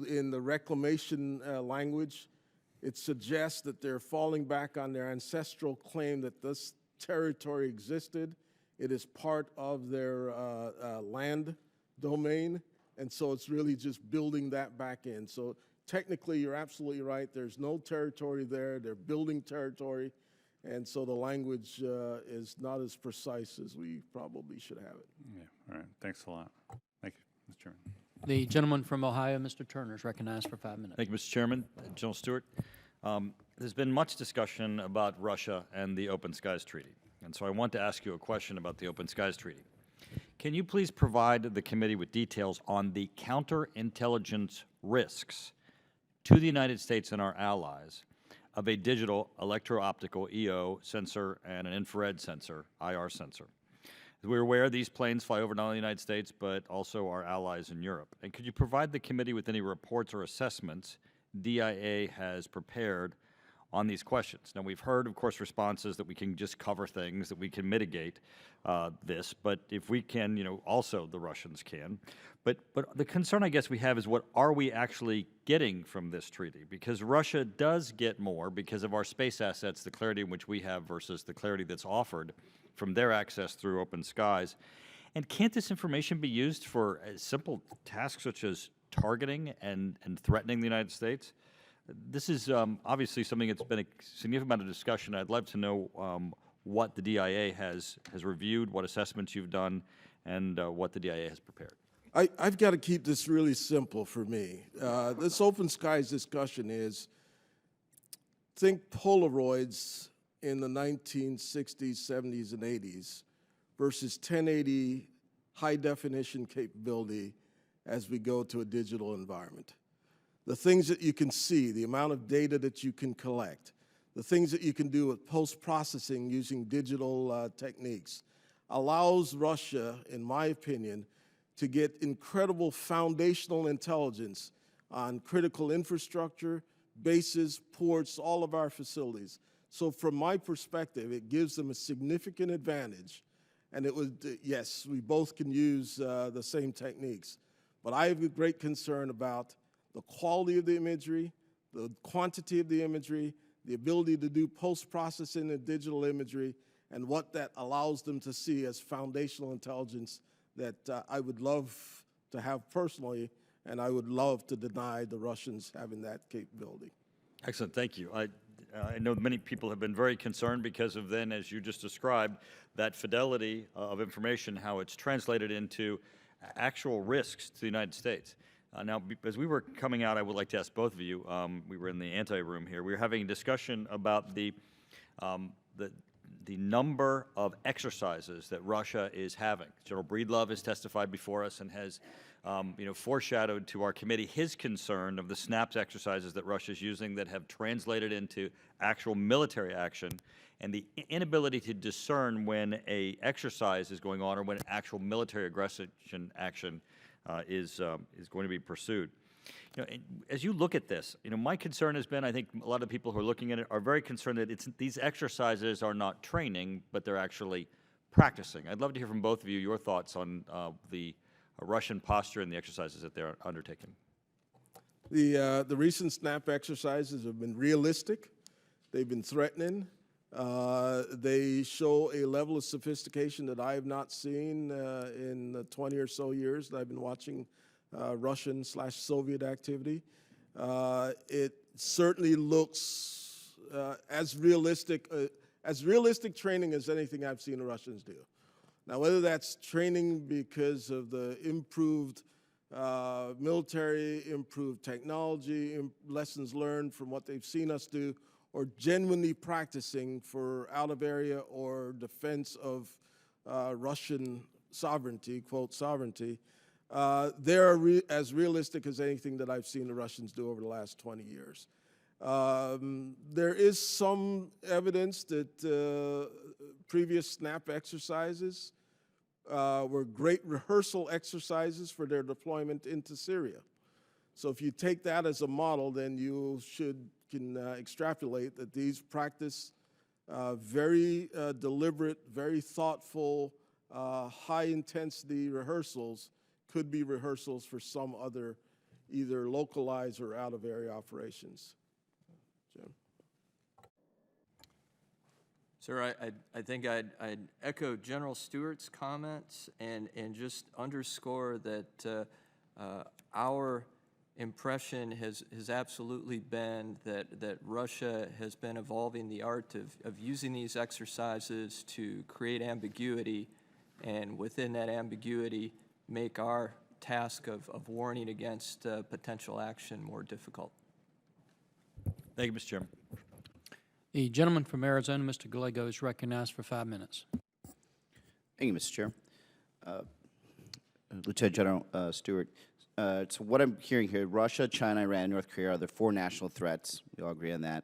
In the reclamation language, it suggests that they're falling back on their ancestral claim that this territory existed. It is part of their land domain, and so it's really just building that back in. So technically, you're absolutely right. There's no territory there. They're building territory, and so the language is not as precise as we probably should have it. Yeah, all right. Thanks a lot. Thank you, Mr. Chairman. The gentleman from Ohio, Mr. Turner, is recognized for 5 minutes. Thank you, Mr. Chairman. General Stewart, there's been much discussion about Russia and the Open Skies Treaty, and so I want to ask you a question about the Open Skies Treaty. Can you please provide the committee with details on the counterintelligence risks to the United States and our allies of a digital electro-optical EO sensor and an infrared sensor, IR sensor? As we're aware, these planes fly over not only the United States, but also our allies in Europe. And could you provide the committee with any reports or assessments DIA has prepared on these questions? Now, we've heard, of course, responses that we can just cover things, that we can mitigate this, but if we can, also the Russians can. But the concern, I guess, we have is what are we actually getting from this treaty? Because Russia does get more because of our space assets, the clarity in which we have versus the clarity that's offered from their access through open skies. And can't this information be used for simple tasks such as targeting and threatening the United States? This is obviously something that's been a significant amount of discussion. I'd love to know what the DIA has reviewed, what assessments you've done, and what the DIA has prepared. I've got to keep this really simple for me. This open skies discussion is, think Polaroids in the 1960s, 70s, and 80s versus 1080 high-definition capability as we go to a digital environment. The things that you can see, the amount of data that you can collect, the things that you can do with post-processing using digital techniques allows Russia, in my opinion, to get incredible foundational intelligence on critical infrastructure, bases, ports, all of our facilities. So from my perspective, it gives them a significant advantage. And it would, yes, we both can use the same techniques. But I have a great concern about the quality of the imagery, the quantity of the imagery, the ability to do post-processing of digital imagery, and what that allows them to see as foundational intelligence that I would love to have personally, and I would love to deny the Russians having that capability. Excellent, thank you. I know many people have been very concerned because of then, as you just described, that fidelity of information, how it's translated into actual risks to the United States. Now, as we were coming out, I would like to ask both of you, we were in the ante-room here, we were having a discussion about the number of exercises that Russia is having. General Breedlove has testified before us and has foreshadowed to our committee his concern of the SNAPS exercises that Russia is using that have translated into actual military action, and the inability to discern when an exercise is going on or when actual military aggression action is going to be pursued. As you look at this, my concern has been, I think a lot of people who are looking at it are very concerned that these exercises are not training, but they're actually practicing. I'd love to hear from both of you your thoughts on the Russian posture and the exercises that they're undertaking. The recent SNAP exercises have been realistic. They've been threatening. They show a level of sophistication that I have not seen in the 20 or so years that I've been watching Russian/Soviet activity. It certainly looks as realistic training as anything I've seen the Russians do. Now, whether that's training because of the improved military, improved technology, lessons learned from what they've seen us do, or genuinely practicing for out-of-area or defense of Russian sovereignty, quote, sovereignty, they're as realistic as anything that I've seen the Russians do over the last 20 years. There is some evidence that previous SNAP exercises were great rehearsal exercises for their deployment into Syria. So if you take that as a model, then you can extrapolate that these practice very deliberate, very thoughtful, high-intensity rehearsals could be rehearsals for some other either localized or out-of-area operations. Jim? Sir, I think I'd echo General Stewart's comments and just underscore that our impression has absolutely been that Russia has been evolving the art of using these exercises to create ambiguity, and within that ambiguity make our task of warning against potential action more difficult. Thank you, Mr. Chairman. The gentleman from Arizona, Mr. Gallego, is recognized for 5 minutes. Thank you, Mr. Chair. Lieutenant General Stewart, so what I'm hearing here, Russia, China, Iran, North Korea are the 4 national threats. We all agree on that.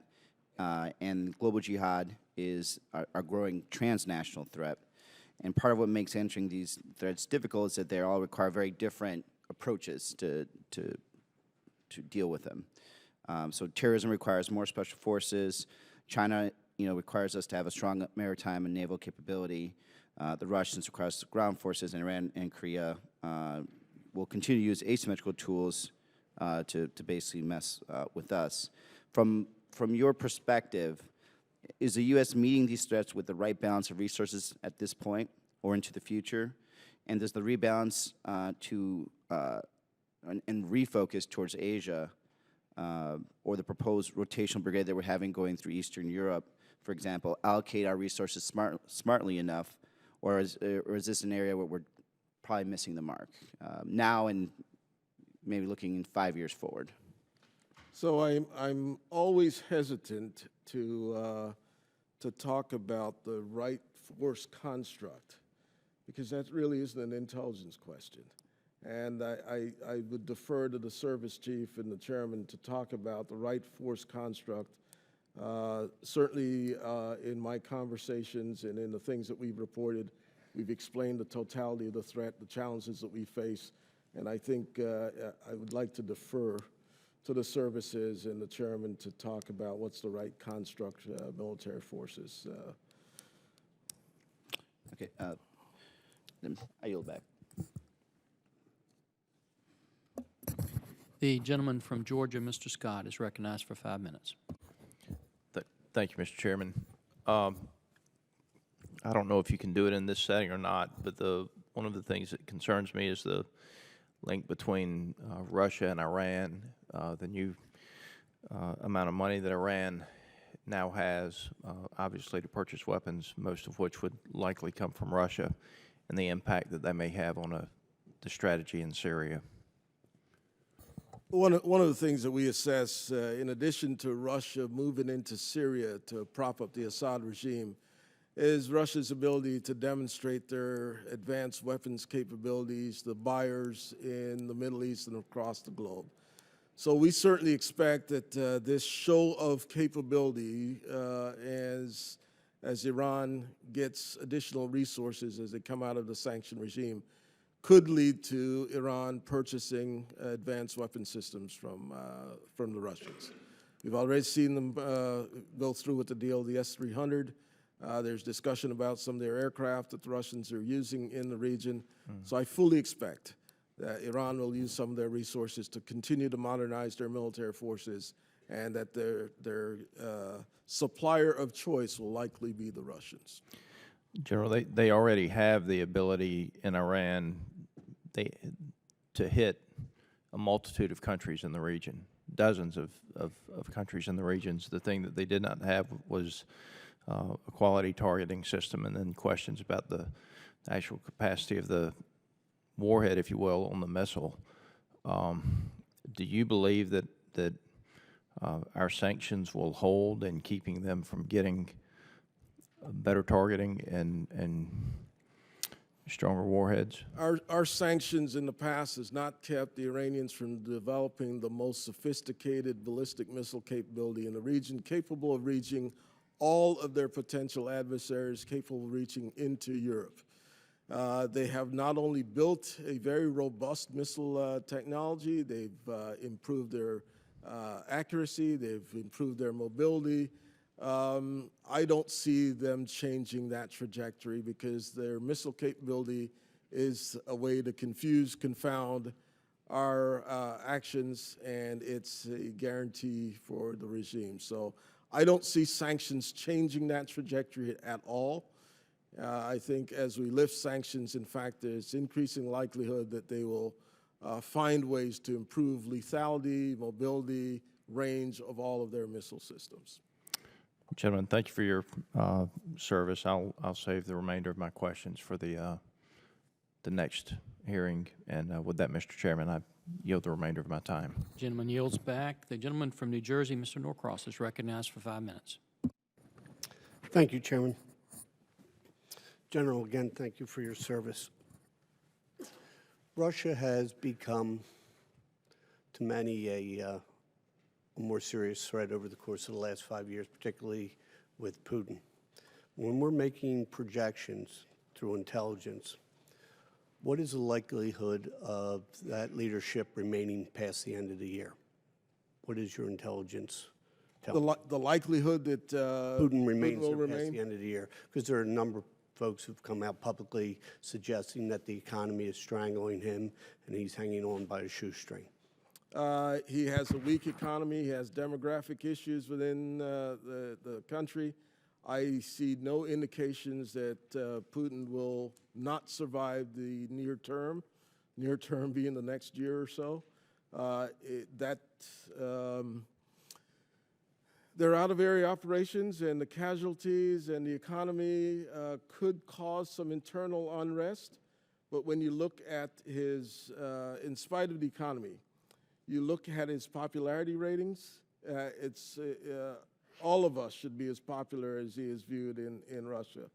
And global jihad is our growing transnational threat. And part of what makes answering these threats difficult is that they all require very different approaches to deal with them. So terrorism requires more special forces. China, requires us to have a strong maritime and naval capability. The Russians require us ground forces, and Iran and Korea will continue to use asymmetrical tools to basically mess with us. From your perspective, is the U.S. meeting these threats with the right balance of resources at this point or into the future? And does the rebalance and refocus towards Asia or the proposed rotational brigade that we're having going through Eastern Europe, for example, allocate our resources smartly enough, or is this an area where we're probably missing the mark now and maybe looking in 5 years forward? So I'm always hesitant to talk about the right force construct, because that really isn't an intelligence question. And I would defer to the service chief and the chairman to talk about the right force construct. Certainly in my conversations and in the things that we've reported, we've explained the totality of the threat, the challenges that we face, and I think I would like to defer to the services and the chairman to talk about what's the right construct military forces. Okay, then I yield back. The gentleman from Georgia, Mr. Scott, is recognized for 5 minutes. Thank you, Mr. Chairman. I don't know if you can do it in this setting or not, but one of the things that concerns me is the link between Russia and Iran, the new amount of money that Iran now has, obviously, to purchase weapons, most of which would likely come from Russia, and the impact that may have on the strategy in Syria. One of the things that we assess, in addition to Russia moving into Syria to prop up the Assad regime, is Russia's ability to demonstrate their advanced weapons capabilities, the buyers in the Middle East and across the globe. So we certainly expect that this show of capability, as Iran gets additional resources as they come out of the sanction regime, could lead to Iran purchasing advanced weapon systems from the Russians. We've already seen them go through with the deal of the S-300. There's discussion about some of their aircraft that the Russians are using in the region. So I fully expect that Iran will use some of their resources to continue to modernize their military forces, and that their supplier of choice will likely be the Russians. General, they already have the ability in Iran to hit a multitude of countries in the region, dozens of countries in the regions. The thing that they did not have was a quality targeting system, and then questions about the actual capacity of the warhead, if you will, on the missile. Do you believe that our sanctions will hold in keeping them from getting better targeting and stronger warheads? Our sanctions in the past has not kept the Iranians from developing the most sophisticated ballistic missile capability in the region, capable of reaching all of their potential adversaries, capable of reaching into Europe. They have not only built a very robust missile technology, they've improved their accuracy, they've improved their mobility. I don't see them changing that trajectory because their missile capability is a way to confuse, confound our actions, and it's a guarantee for the regime. So I don't see sanctions changing that trajectory at all. I think as we lift sanctions, in fact, there's increasing likelihood that they will find ways to improve lethality, mobility, range of all of their missile systems. Gentlemen, thank you for your service. I'll save the remainder of my questions for the next hearing. And with that, Mr. Chairman, I yield the remainder of my time. Gentleman yields back. The gentleman from New Jersey, Mr. Norcross, is recognized for 5 minutes. Thank you, Chairman. General, again, thank you for your service. Russia has become, to many, a more serious threat over the course of the last 5 years, particularly with Putin. When we're making projections through intelligence, what is the likelihood of that leadership remaining past the end of the year? What is your intelligence telling? The likelihood that Putin remains will there past remain? the end of the year, because there are a number of folks who've come out publicly suggesting that the economy is strangling him and he's hanging on by a shoestring. He has a weak economy. He has demographic issues within the country. I see no indications that Putin will not survive the near term being the next year or so. They're out-of-area operations, and the casualties and the economy could cause some internal unrest. But when you look at his, in spite of the economy, you look at his popularity ratings, all of us should be as popular as he is viewed in Russia.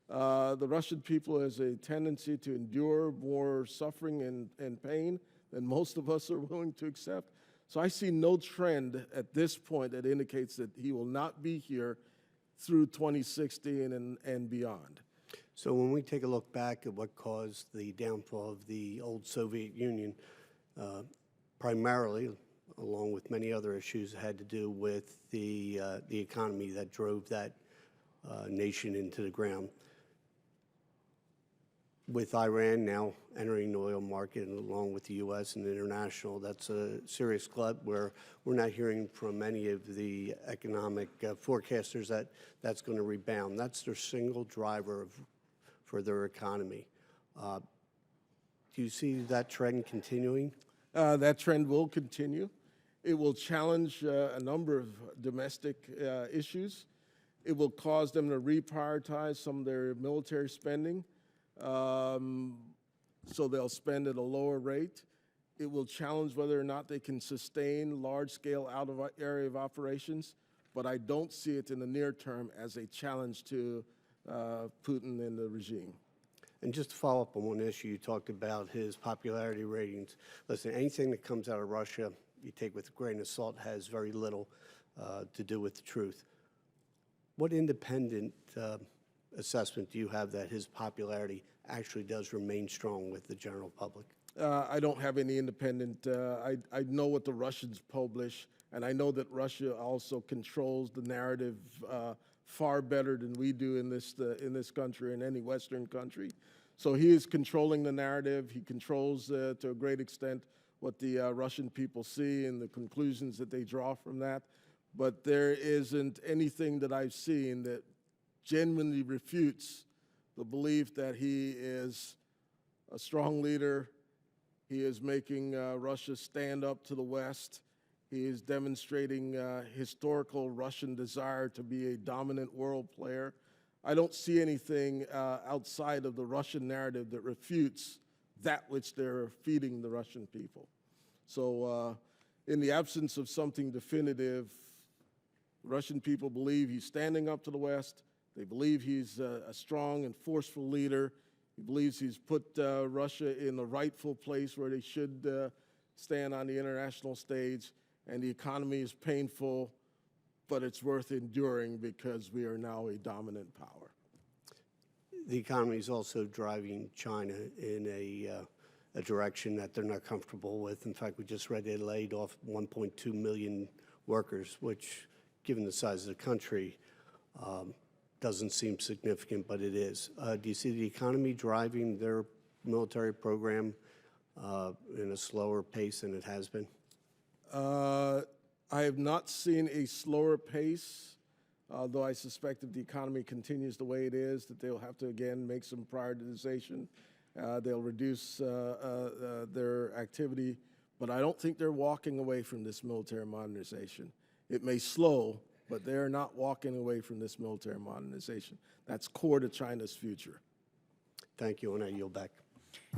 The Russian people has a tendency to endure more suffering and pain than most of us are willing to accept. So I see no trend at this point that indicates that he will not be here through 2016 and beyond. So when we take a look back at what caused the downfall of the old Soviet Union, primarily, along with many other issues, had to do with the economy that drove that nation into the ground. With Iran now entering the oil market, and along with the U.S. and international, that's a serious glut where we're not hearing from any of the economic forecasters that that's going to rebound. That's their single driver for their economy. Do you see that trend continuing? That trend will continue. It will challenge a number of domestic issues. It will cause them to reprioritize some of their military spending. So they'll spend at a lower rate. It will challenge whether or not they can sustain large-scale out-of-area operations, but I don't see it in the near term as a challenge to Putin and the regime. And just to follow up on one issue, you talked about his popularity ratings. Listen, anything that comes out of Russia, you take with a grain of salt, has very little to do with the truth. What independent assessment do you have that his popularity actually does remain strong with the general public? I don't have any independent. I know what the Russians publish, and I know that Russia also controls the narrative far better than we do in this country, in any Western country. So he is controlling the narrative. He controls, to a great extent, what the Russian people see and the conclusions that they draw from that. But there isn't anything that I've seen that genuinely refutes the belief that he is a strong leader. He is making Russia stand up to the West. He is demonstrating historical Russian desire to be a dominant world player. I don't see anything outside of the Russian narrative that refutes that which they're feeding the Russian people. So in the absence of something definitive, Russian people believe he's standing up to the West. They believe he's a strong and forceful leader. He believes he's put Russia in the rightful place where they should stand on the international stage. And the economy is painful, but it's worth enduring because we are now a dominant power. The economy is also driving China in a direction that they're not comfortable with. In fact, we just read they laid off 1.2 million workers, which, given the size of the country, doesn't seem significant, but it is. Do you see the economy driving their military program in a slower pace than it has been? I have not seen a slower pace, though I suspect if the economy continues the way it is, that they'll have to, again, make some prioritization. They'll reduce their activity, but I don't think they're walking away from this military modernization. It may slow, but they're not walking away from this military modernization. That's core to China's future. Thank you, and I yield back.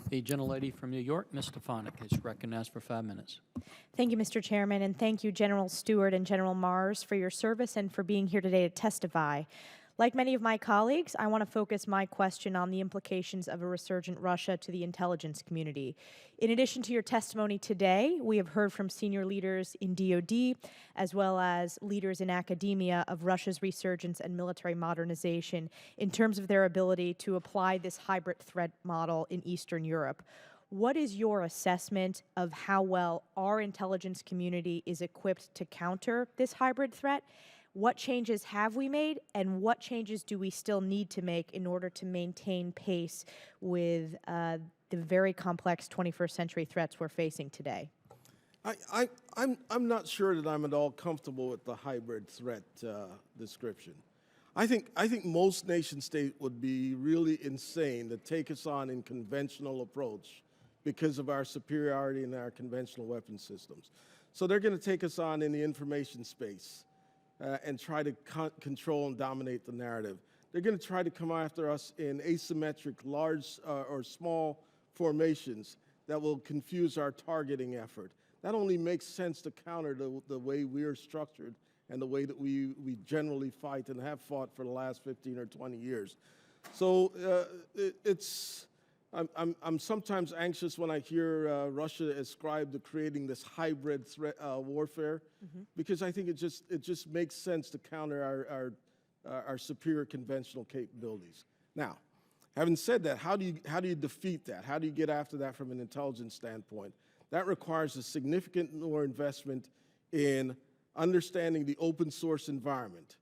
The gentlelady from New York, Ms. Stefanik, is recognized for 5 minutes. Thank you, Mr. Chairman, and thank you, General Stewart and General Mars, for your service and for being here today to testify. Like many of my colleagues, I want to focus my question on the implications of a resurgent Russia to the intelligence community. In addition to your testimony today, we have heard from senior leaders in DoD, as well as leaders in academia, of Russia's resurgence and military modernization in terms of their ability to apply this hybrid threat model in Eastern Europe. What is your assessment of how well our intelligence community is equipped to counter this hybrid threat? What changes have we made, and what changes do we still need to make in order to maintain pace with the very complex 21st century threats we're facing today? I'm not sure that I'm at all comfortable with the hybrid threat description. I think most nation states would be really insane to take us on in conventional approach because of our superiority in our conventional weapon systems. So they're going to take us on in the information space. And try to control and dominate the narrative. They're going to try to come after us in asymmetric, large or small formations that will confuse our targeting effort. That only makes sense to counter the way we are structured and the way that we generally fight and have fought for the last 15 or 20 years. So I'm sometimes anxious when I hear Russia ascribe to creating this hybrid threat warfare, because I think it just makes sense to counter our superior conventional capabilities. Now, having said that, how do you defeat that? How do you get after that from an intelligence standpoint? That requires a significant more investment in understanding the open source environment,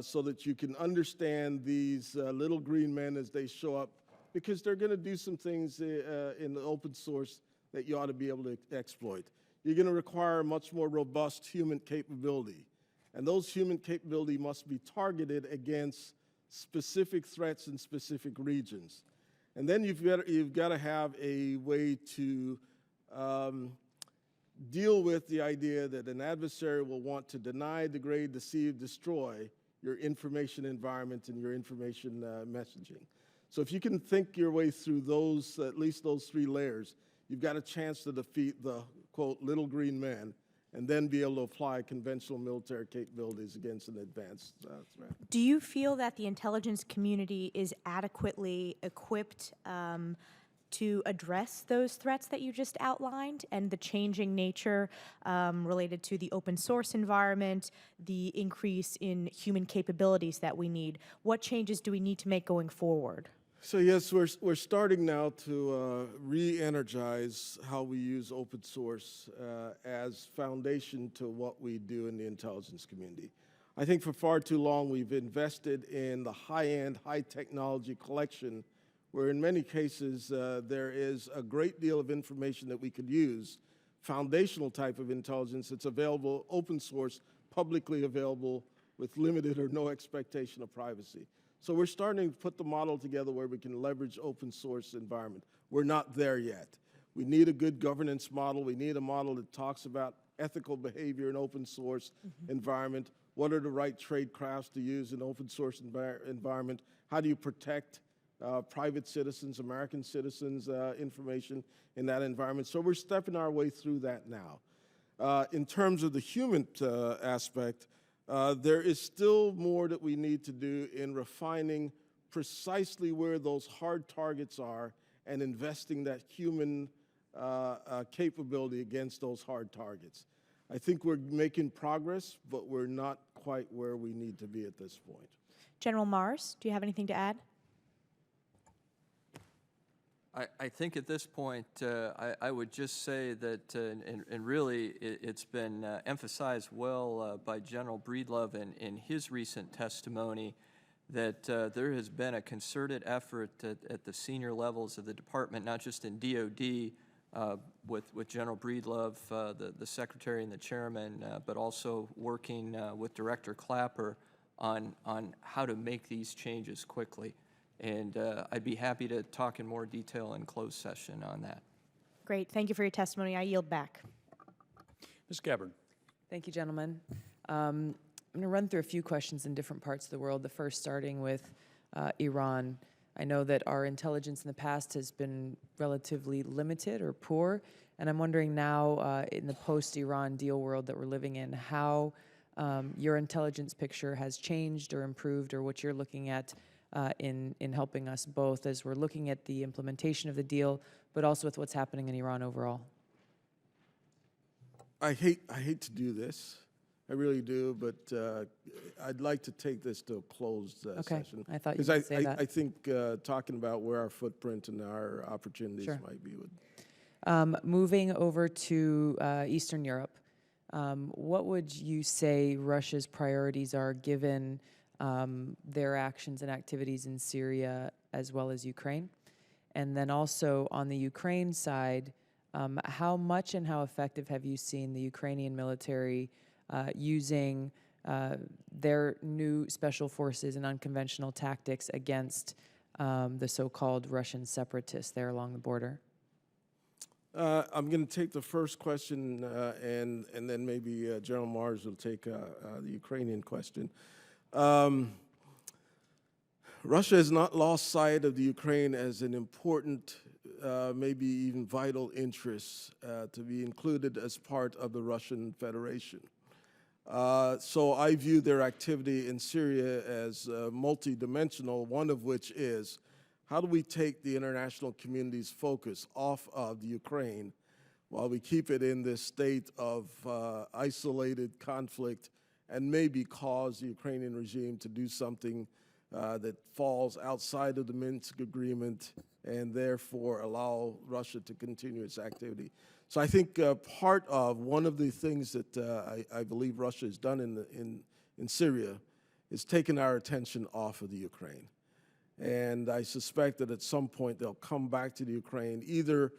so that you can understand these little green men as they show up, because they're going to do some things in the open source that you ought to be able to exploit. You're going to require much more robust human capability. And those human capability must be targeted against specific threats in specific regions. And then you've got to have a way to deal with the idea that an adversary will want to deny, degrade, deceive, destroy your information environment and your information messaging. So if you can think your way through those, at least those 3 layers, you've got a chance to defeat the, quote, little green man, and then be able to apply conventional military capabilities against an advanced threat. Do you feel that the intelligence community is adequately equipped to address those threats that you just outlined and the changing nature related to the open source environment, the increase in human capabilities that we need? What changes do we need to make going forward? So yes, we're starting now to re-energize how we use open source as foundation to what we do in the intelligence community. I think for far too long we've invested in the high-end, high-technology collection, where in many cases there is a great deal of information that we could use, foundational type of intelligence that's available, open source, publicly available, with limited or no expectation of privacy. So we're starting to put the model together where we can leverage open source environment. We're not there yet. We need a good governance model. We need a model that talks about ethical behavior in open source environment. What are the right trade crafts to use in open source environment? How do you protect private citizens, American citizens' information in that environment? So we're stepping our way through that now. In terms of the human aspect, there is still more that we need to do in refining precisely where those hard targets are and investing that human capability against those hard targets. I think we're making progress, but we're not quite where we need to be at this point. General Mars, do you have anything to add? I think at this point, I would just say that, and really, it's been emphasized well by General Breedlove in his recent testimony, that there has been a concerted effort at the senior levels of the department, not just in DOD, with General Breedlove, the secretary and the chairman, but also working with Director Clapper on how to make these changes quickly. And I'd be happy to talk in more detail in closed session on that. Great. Thank you for your testimony. I yield back. Ms. Gabbard. Thank you, gentlemen. I'm going to run through a few questions in different parts of the world, the first starting with Iran. I know that our intelligence in the past has been relatively limited or poor, and I'm wondering now in the post-Iran deal world that we're living in, how your intelligence picture has changed or improved, or what you're looking at in helping us both as we're looking at the implementation of the deal, but also with what's happening in Iran overall. I hate to do this. I really do, but I'd like to take this to a closed session. I thought you would say that. I think talking about where our footprint and our opportunities might be would. Moving over to Eastern Europe, what would you say Russia's priorities are given their actions and activities in Syria as well as Ukraine? And then also on the Ukraine side, how much and how effective have you seen the Ukrainian military using their new special forces and unconventional tactics against the so-called Russian separatists there along the border? I'm going to take the first question, and then maybe General Mars will take the Ukrainian question. Russia has not lost sight of the Ukraine as an important, maybe even vital interest to be included as part of the Russian Federation. So I view their activity in Syria as multidimensional, one of which is how do we take the international community's focus off of the Ukraine while we keep it in this state of isolated conflict and maybe cause the Ukrainian regime to do something that falls outside of the Minsk agreement and therefore allow Russia to continue its activity. So I think part of one of the things that I believe Russia has done in Syria is taken our attention off of the Ukraine. And I suspect that at some point they'll come back to the Ukraine, either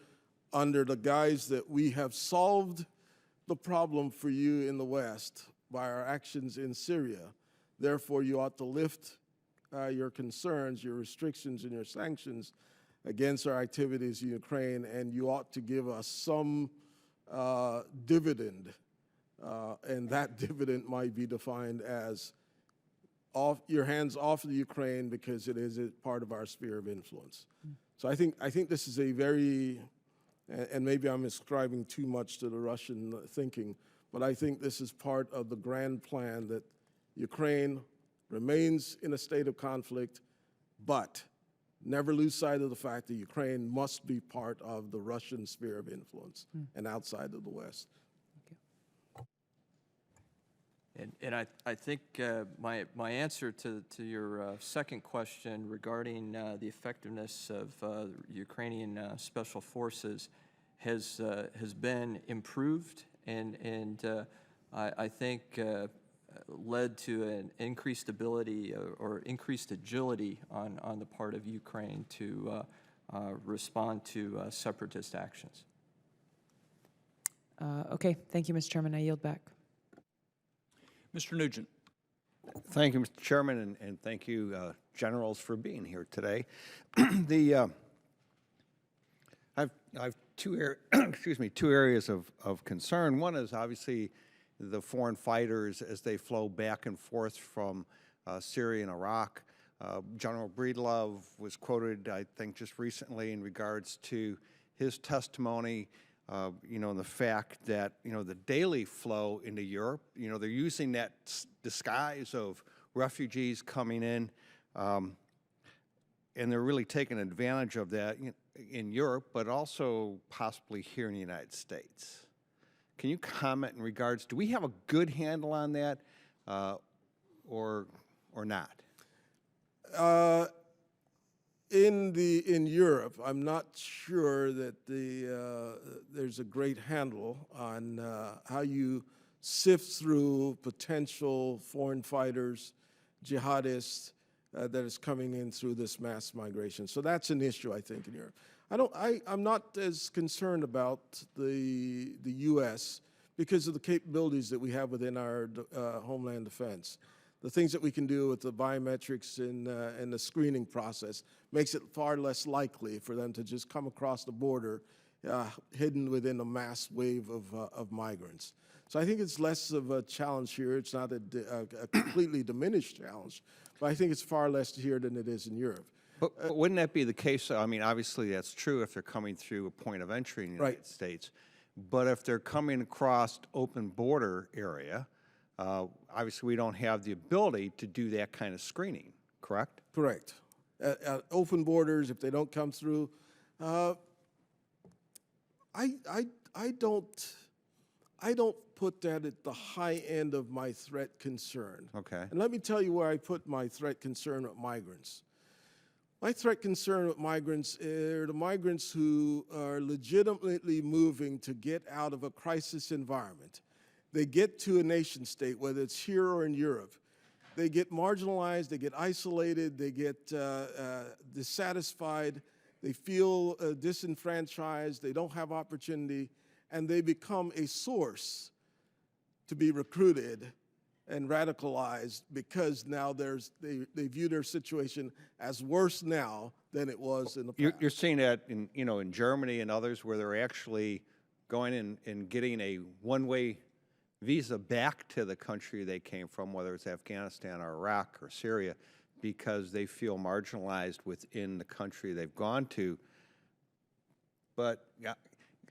under the guise that we have solved the problem for you in the West by our actions in Syria. Therefore, you ought to lift your concerns, your restrictions, and your sanctions against our activities in Ukraine, and you ought to give us some dividend. And that dividend might be defined as your hands off of the Ukraine because it is a part of our sphere of influence. So I think this is a very, and maybe I'm ascribing too much to the Russian thinking, but I think this is part of the grand plan that Ukraine remains in a state of conflict, but never lose sight of the fact that Ukraine must be part of the Russian sphere of influence and outside of the West. And I think my answer to your second question regarding the effectiveness of Ukrainian special forces has been improved and I think led to an increased ability or increased agility on the part of Ukraine to respond to separatist actions. Okay, thank you, Mr. Chairman. I yield back. Mr. Nugent. Thank you, Mr. Chairman, and thank you, generals, for being here today. I've two areas of concern. One is obviously the foreign fighters as they flow back and forth from Syria and Iraq. General Breedlove was quoted, I think, just recently in regards to his testimony you know, and the fact that, you know, the daily flow into Europe, you know, they're using that disguise of refugees coming in, and they're really taking advantage of that in Europe, but also possibly here in the United States. Can you comment in regards, do we have a good handle on that, or not? In Europe, I'm not sure that there's a great handle on how you sift through potential foreign fighters, jihadists that is coming in through this mass migration. So that's an issue, I think, in Europe. I'm not as concerned about the U.S. because of the capabilities that we have within our homeland defense. The things that we can do with the biometrics and the screening process makes it far less likely for them to just come across the border hidden within a mass wave of migrants. So I think it's less of a challenge here. It's not a completely diminished challenge, but I think it's far less here than it is in Europe. But wouldn't that be the case? I mean, obviously that's true if they're coming through a point of entry in the United States. But if they're coming across open border area, obviously we don't have the ability to do that kind of screening, correct? Correct. Open borders, if they don't come through, I don't put that at the high end of my threat concern. Okay. And let me tell you where I put my threat concern with migrants. My threat concern with migrants are the migrants who are legitimately moving to get out of a crisis environment. They get to a nation state, whether it's here or in Europe. They get marginalized, they get isolated, they get dissatisfied, they feel disenfranchised, they don't have opportunity, and they become a source to be recruited and radicalized because now they view their situation as worse now than it was in the past. You're seeing that in Germany and others where they're actually going in and getting a one-way visa back to the country they came from, whether it's Afghanistan or Iraq or Syria, because they feel marginalized within the country they've gone to. But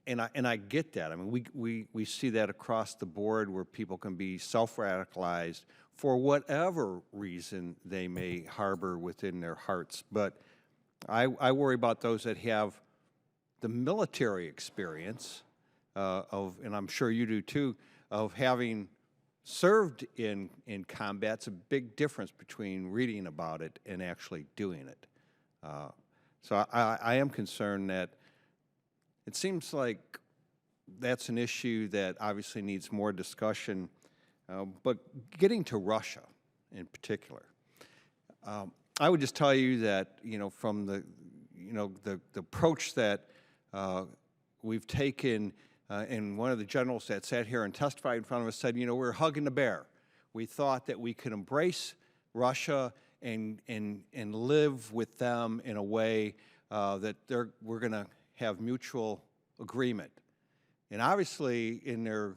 and I get that. I mean, we see that across the board where people can be self-radicalized for whatever reason they may harbor within their hearts. But I worry about those that have the military experience and I'm sure you do too, of having served in combat. It's a big difference between reading about it and actually doing it. So I am concerned that it seems like that's an issue that obviously needs more discussion. But getting to Russia in particular, I would just tell you that, from the approach that we've taken, and one of the generals that sat here and testified in front of us said, we're hugging the bear. We thought that we could embrace Russia and live with them in a way that we're going to have mutual agreement. And obviously, in their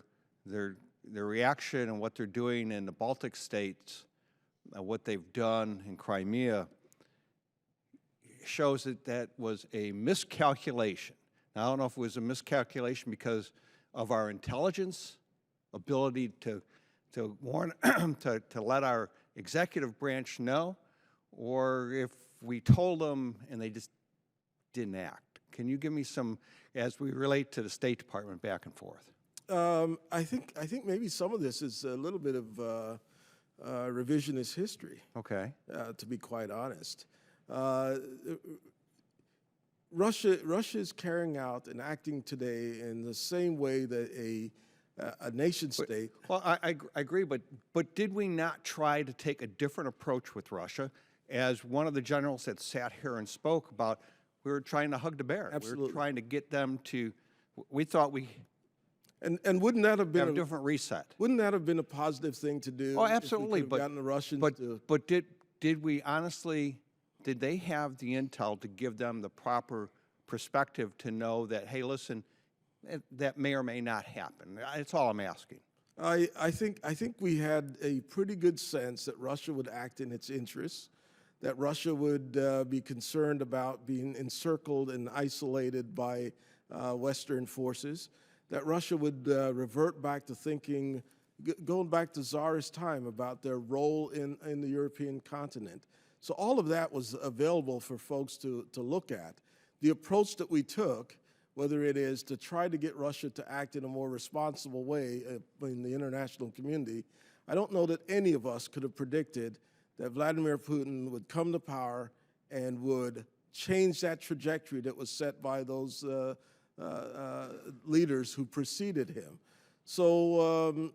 reaction and what they're doing in the Baltic states, what they've done in Crimea, shows that was a miscalculation. Now, I don't know if it was a miscalculation because of our intelligence, ability to warn, to let our executive branch know, or if we told them and they just didn't act. Can you give me some, as we relate to the State Department back and forth? I think maybe some of this is a little bit of revisionist history. Okay. To be quite honest, Russia is carrying out and acting today in the same way that a nation state. Well, I agree, but did we not try to take a different approach with Russia? As one of the generals that sat here and spoke about, we were trying to hug the bear. Absolutely. We were trying to get them to. We thought we. And wouldn't that have been a different reset? Wouldn't that have been a positive thing to do? Oh, absolutely. If we could have gotten the Russians to. But did we honestly? Did they have the intel to give them the proper perspective to know that, hey, listen, that may or may not happen? That's all I'm asking. I think we had a pretty good sense that Russia would act in its interests, that Russia would be concerned about being encircled and isolated by Western forces, that Russia would revert back to thinking, going back to Tsarist time, about their role in the European continent. So all of that was available for folks to look at. The approach that we took, whether it is to try to get Russia to act in a more responsible way in the international community, I don't know that any of us could have predicted that Vladimir Putin would come to power and would change that trajectory that was set by those leaders who preceded him. So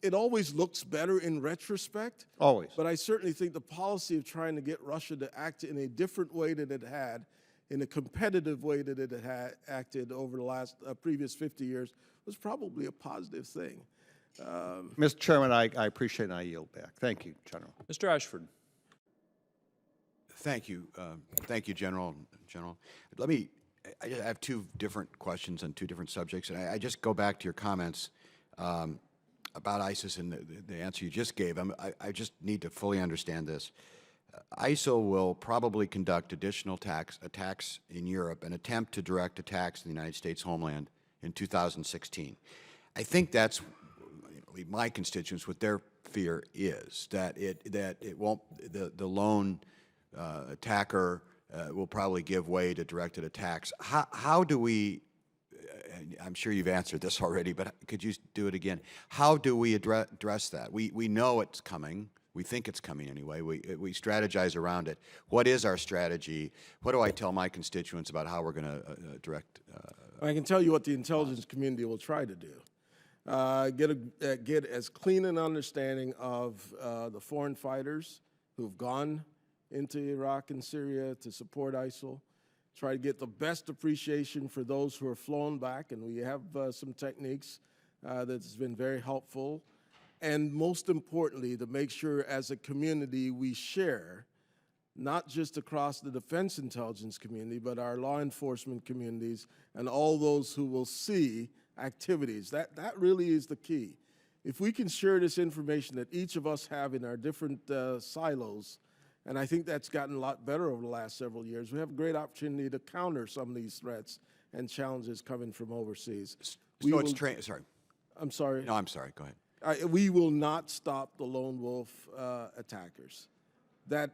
it always looks better in retrospect. Always. But I certainly think the policy of trying to get Russia to act in a different way than it had, in a competitive way that it had acted over the last previous 50 years, was probably a positive thing. Mr. Chairman, I appreciate and I yield back. Thank you, General. Mr. Ashford. Thank you. Thank you, General. I have two different questions on two different subjects, and I just go back to your comments about ISIS and the answer you just gave. I just need to fully understand this. ISIL will probably conduct additional attacks in Europe and attempt to direct attacks in the United States homeland in 2016. I think that's my constituents, what their fear is, that it won't, the lone attacker will probably give way to directed attacks. How do we, I'm sure you've answered this already, but could you do it again? How do we address that? We know it's coming. We think it's coming anyway. We strategize around it. What is our strategy? What do I tell my constituents about how we're going to direct? I can tell you what the intelligence community will try to do. Get as clean an understanding of the foreign fighters who've gone into Iraq and Syria to support ISIL. Try to get the best appreciation for those who are flown back, and we have some techniques that's been very helpful. And most importantly, to make sure as a community we share, not just across the defense intelligence community, but our law enforcement communities and all those who will see activities. That really is the key. If we can share this information that each of us have in our different silos, and I think that's gotten a lot better over the last several years, we have a great opportunity to counter some of these threats and challenges coming from overseas. So it's sorry. I'm sorry. No, I'm sorry. Go ahead. We will not stop the lone wolf attackers. That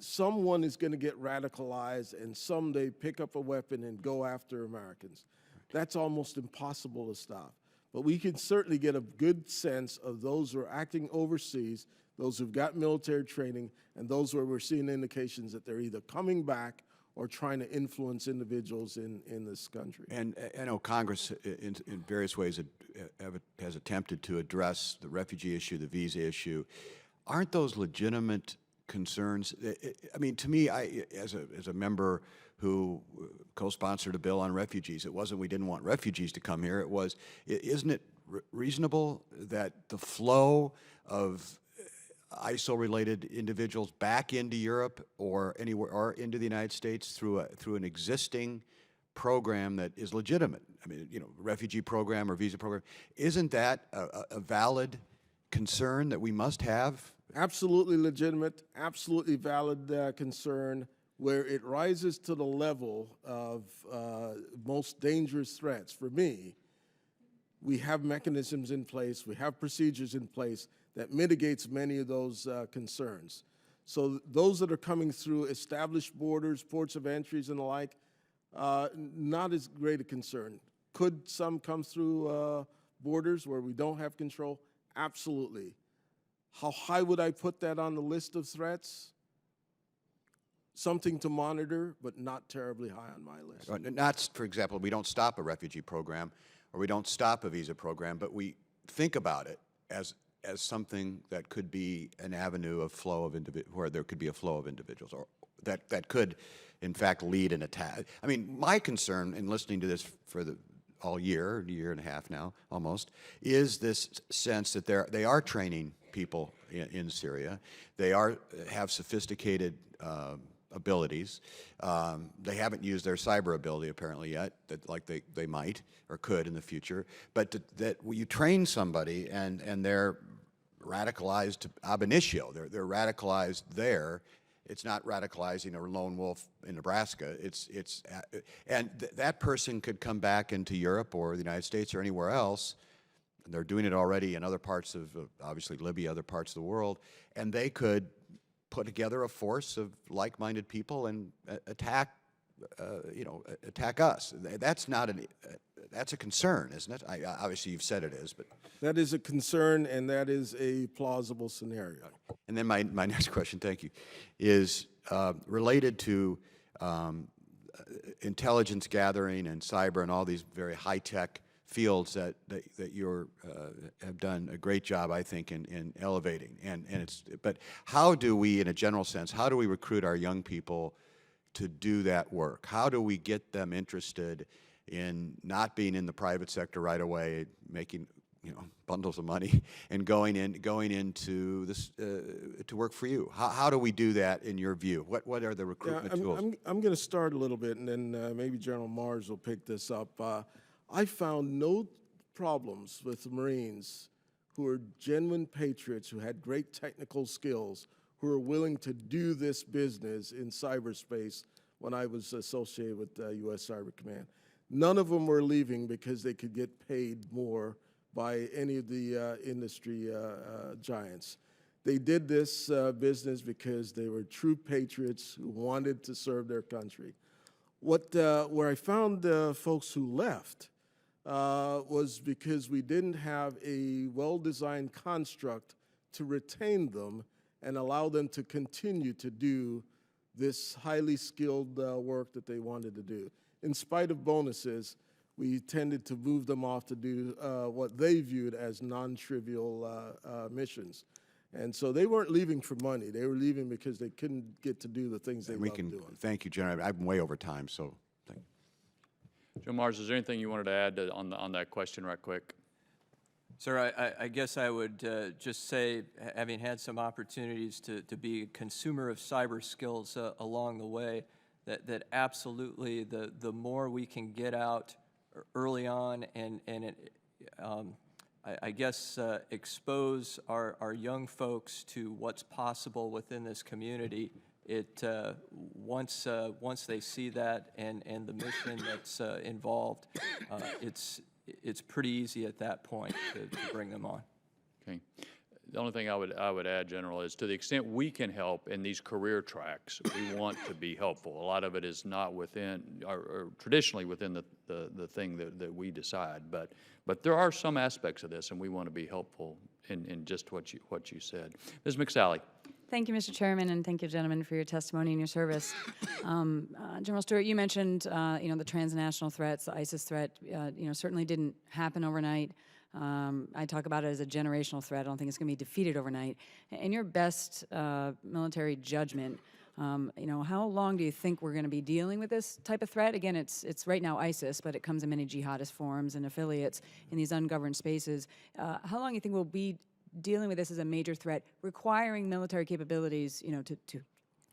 someone is going to get radicalized and someday pick up a weapon and go after Americans. That's almost impossible to stop. But we can certainly get a good sense of those who are acting overseas, those who've got military training, and those where we're seeing indications that they're either coming back or trying to influence individuals in this country. And I know Congress, in various ways, has attempted to address the refugee issue, the visa issue. Aren't those legitimate concerns? I mean, to me, as a member who co-sponsored a bill on refugees, it wasn't we didn't want refugees to come here. It was, isn't it reasonable that the flow of ISIL-related individuals back into Europe or anywhere or into the United States through an existing program that is legitimate? I mean, refugee program or visa program. Isn't that a valid concern that we must have? Absolutely legitimate, absolutely valid concern. Where it rises to the level of most dangerous threats, for me, we have mechanisms in place, we have procedures in place that mitigates many of those concerns. So those that are coming through established borders, ports of entries and the like, not as great a concern. Could some come through borders where we don't have control? Absolutely. How high would I put that on the list of threats? Something to monitor, but not terribly high on my list. Not, for example, we don't stop a refugee program or we don't stop a visa program, but we think about it as something that could be an avenue of flow of where there could be a flow of individuals, or that could, in fact, lead an attack. I mean, my concern in listening to this for all year and a half now, almost, is this sense that they are training people in Syria. They have sophisticated abilities. They haven't used their cyber ability apparently yet, like they might or could in the future. But that you train somebody and they're radicalized ab initio. They're radicalized there. It's not radicalizing a lone wolf in Nebraska. That person could come back into Europe or the United States or anywhere else. And they're doing it already in other parts of, obviously Libya, other parts of the world, and they could put together a force of like-minded people and attack us. That's a concern, isn't it? Obviously, you've said it is, but That is a concern, and that is a plausible scenario. and then my next question, thank you, is related to intelligence gathering and cyber and all these very high-tech fields that you have done a great job, I think, in elevating. But how do we, in a general sense, how do we recruit our young people to do that work? How do we get them interested in not being in the private sector right away, making bundles of money, and going into this to work for you? How do we do that in your view? What are the recruitment tools? I'm going to start a little bit, and then maybe General Mars will pick this up. I found no problems with the Marines who are genuine patriots, who had great technical skills, who are willing to do this business in cyberspace when I was associated with U.S. Cyber Command. None of them were leaving because they could get paid more by any of the industry giants. They did this business because they were true patriots who wanted to serve their country. Where I found folks who left was because we didn't have a well-designed construct to retain them and allow them to continue to do this highly skilled work that they wanted to do. In spite of bonuses, we tended to move them off to do what they viewed as non-trivial missions. And so they weren't leaving for money. They were leaving because they couldn't get to do the things they loved doing. Thank you, General. I'm way over time, so thank you. Joe Mars, is there anything you wanted to add on that question right quick? Sir, I guess I would just say, having had some opportunities to be a consumer of cyber skills along the way, that absolutely the more we can get out early on and I guess expose our young folks to what's possible within this community, once they see that and the mission that's involved, it's pretty easy at that point to bring them on. Okay. The only thing I would add, General, is to the extent we can help in these career tracks, we want to be helpful. A lot of it is not within, or traditionally within the thing that we decide, but there are some aspects of this, and we want to be helpful in just what you said. Ms. McSally. Thank you, Mr. Chairman, and thank you, gentlemen, for your testimony and your service. General Stewart, you mentioned, the transnational threats, the ISIS threat, certainly didn't happen overnight. I talk about it as a generational threat. I don't think it's going to be defeated overnight. In your best military judgment, how long do you think we're going to be dealing with this type of threat? Again, it's right now ISIS, but it comes in many jihadist forms and affiliates in these ungoverned spaces. How long do you think we'll be dealing with this as a major threat, requiring military capabilities,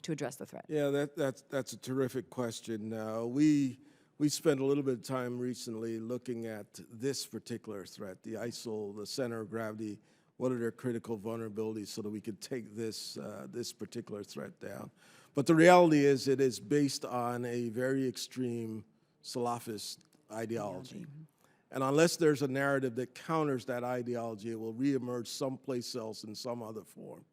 to address the threat? Yeah, that's a terrific question. We spent a little bit of time recently looking at this particular threat, the ISIL, the center of gravity. What are their critical vulnerabilities so that we could take this particular threat down? But the reality is, it is based on a very extreme Salafist ideology. And unless there's a narrative that counters that ideology, it will reemerge someplace else in some other form.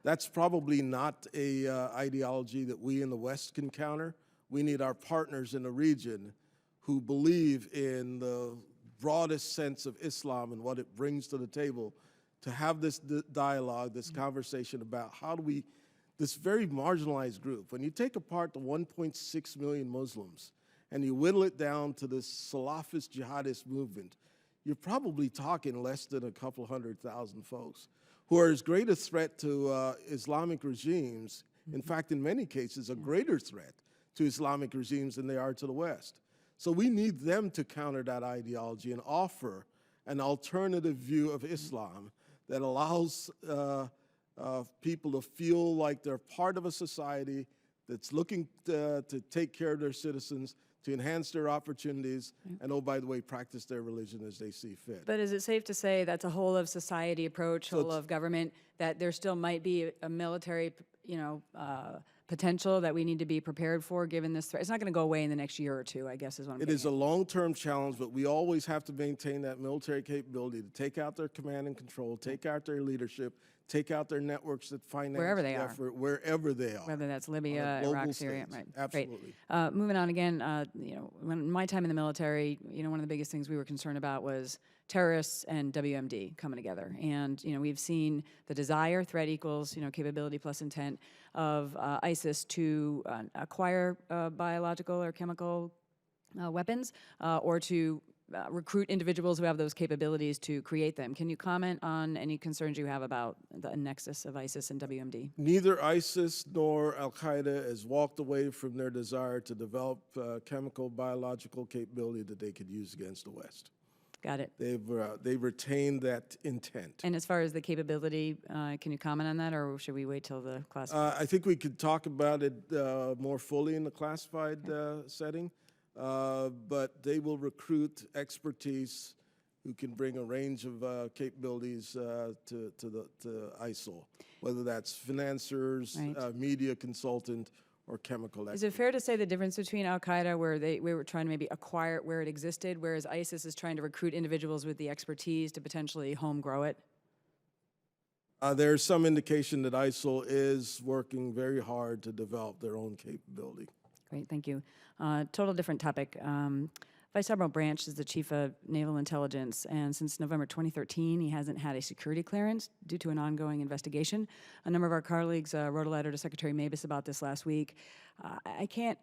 That's probably not a ideology that we in the West can counter. We need our partners in the region who believe in the broadest sense of Islam and what it brings to the table to have this dialogue, this conversation about how do we, this very marginalized group, when you take apart the 1.6 million Muslims and you whittle it down to this Salafist jihadist movement, you're probably talking less than a couple 100,000 folks who are as great a threat to Islamic regimes, in fact, in many cases, a greater threat to Islamic regimes than they are to the West. So we need them to counter that ideology and offer an alternative view of Islam that allows people to feel like they're part of a society that's looking to take care of their citizens, to enhance their opportunities, and, oh, by the way, practice their religion as they see fit. But is it safe to say that's a whole of society approach, whole of government, that there still might be a military potential that we need to be prepared for given this threat? It's not going to go away in the next year or two, I guess is what I'm It is a long-term challenge, but we always have to maintain that military capability to take out their command and control, take out their leadership, take out their networks that finance Wherever they the are. effort, wherever they are. Whether that's on a Libya, global Iraq, Syria, stage. right? Absolutely. Great. Moving on again, when my time in the military, one of the biggest things we were concerned about was terrorists and WMD coming together. And, we've seen the desire, threat equals, capability plus intent of ISIS to acquire biological or chemical weapons or to recruit individuals who have those capabilities to create them. Can you comment on any concerns you have about the nexus of ISIS and WMD? Neither ISIS nor Al-Qaeda has walked away from their desire to develop chemical, biological capability that they could use against the West. Got it. They've retained that intent. And as far as the capability, can you comment on that, or should we wait till the class? I think we could talk about it more fully in the classified setting, but they will recruit expertise who can bring a range of capabilities to ISIL, whether that's financiers, media consultant, or chemical experts. Is it fair to say the difference between Al-Qaeda, where we were trying to maybe acquire it where it existed, whereas ISIS is trying to recruit individuals with the expertise to potentially home grow it? There's some indication that ISIL is working very hard to develop their own capability. Great, thank you. Total different topic. Vice Admiral Branch is the Chief of Naval Intelligence, and since November 2013, he hasn't had a security clearance due to an ongoing investigation. A number of our colleagues wrote a letter to Secretary Mabus about this last week. I can't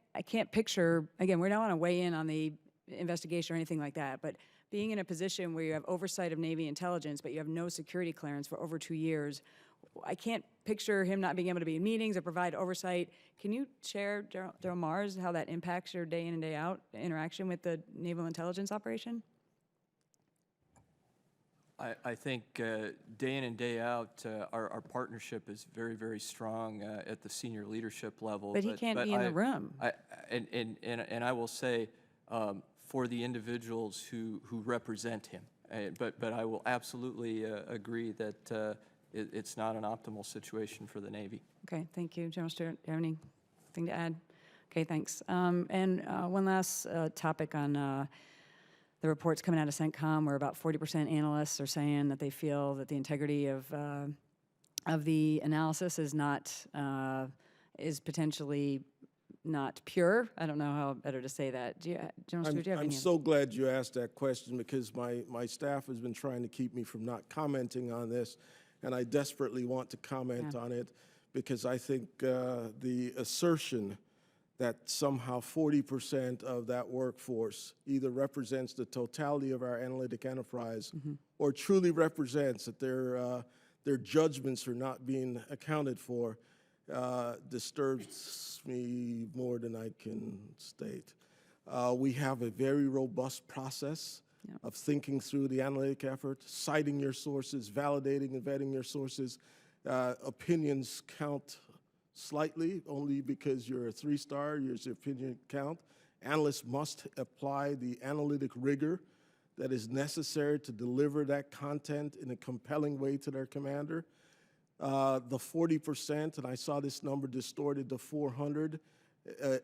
picture, again, we don't want to weigh in on the investigation or anything like that, but being in a position where you have oversight of Navy intelligence, but you have no security clearance for over 2 years, I can't picture him not being able to be in meetings or provide oversight. Can you share, General Mars, how that impacts your day in and day out interaction with the naval intelligence operation? I think day in and day out, our partnership is very, very strong at the senior leadership level. But he can't be in the room. And I will say, for the individuals who represent him, but I will absolutely agree that it's not an optimal situation for the Navy. Okay, thank you. General Stewart, do you have anything to add? Okay, thanks. And one last topic on the reports coming out of CENTCOM, where about 40% analysts are saying that they feel that the integrity of the analysis is potentially not pure. I don't know how better to say that. General Stewart, do you have I'm any? so glad you asked that question, because my staff has been trying to keep me from not commenting on this, and I desperately want to comment on it, because I think the assertion that somehow 40% of that workforce either represents the totality of our analytic enterprise or truly represents that their judgments are not being accounted for disturbs me more than I can state. We have a very robust process of thinking through the analytic effort, citing your sources, validating and vetting your sources. Opinions count slightly, only because you're a 3-star, your opinion count. Analysts must apply the analytic rigor that is necessary to deliver that content in a compelling way to their commander. The 40%, and I saw this number distorted to 400,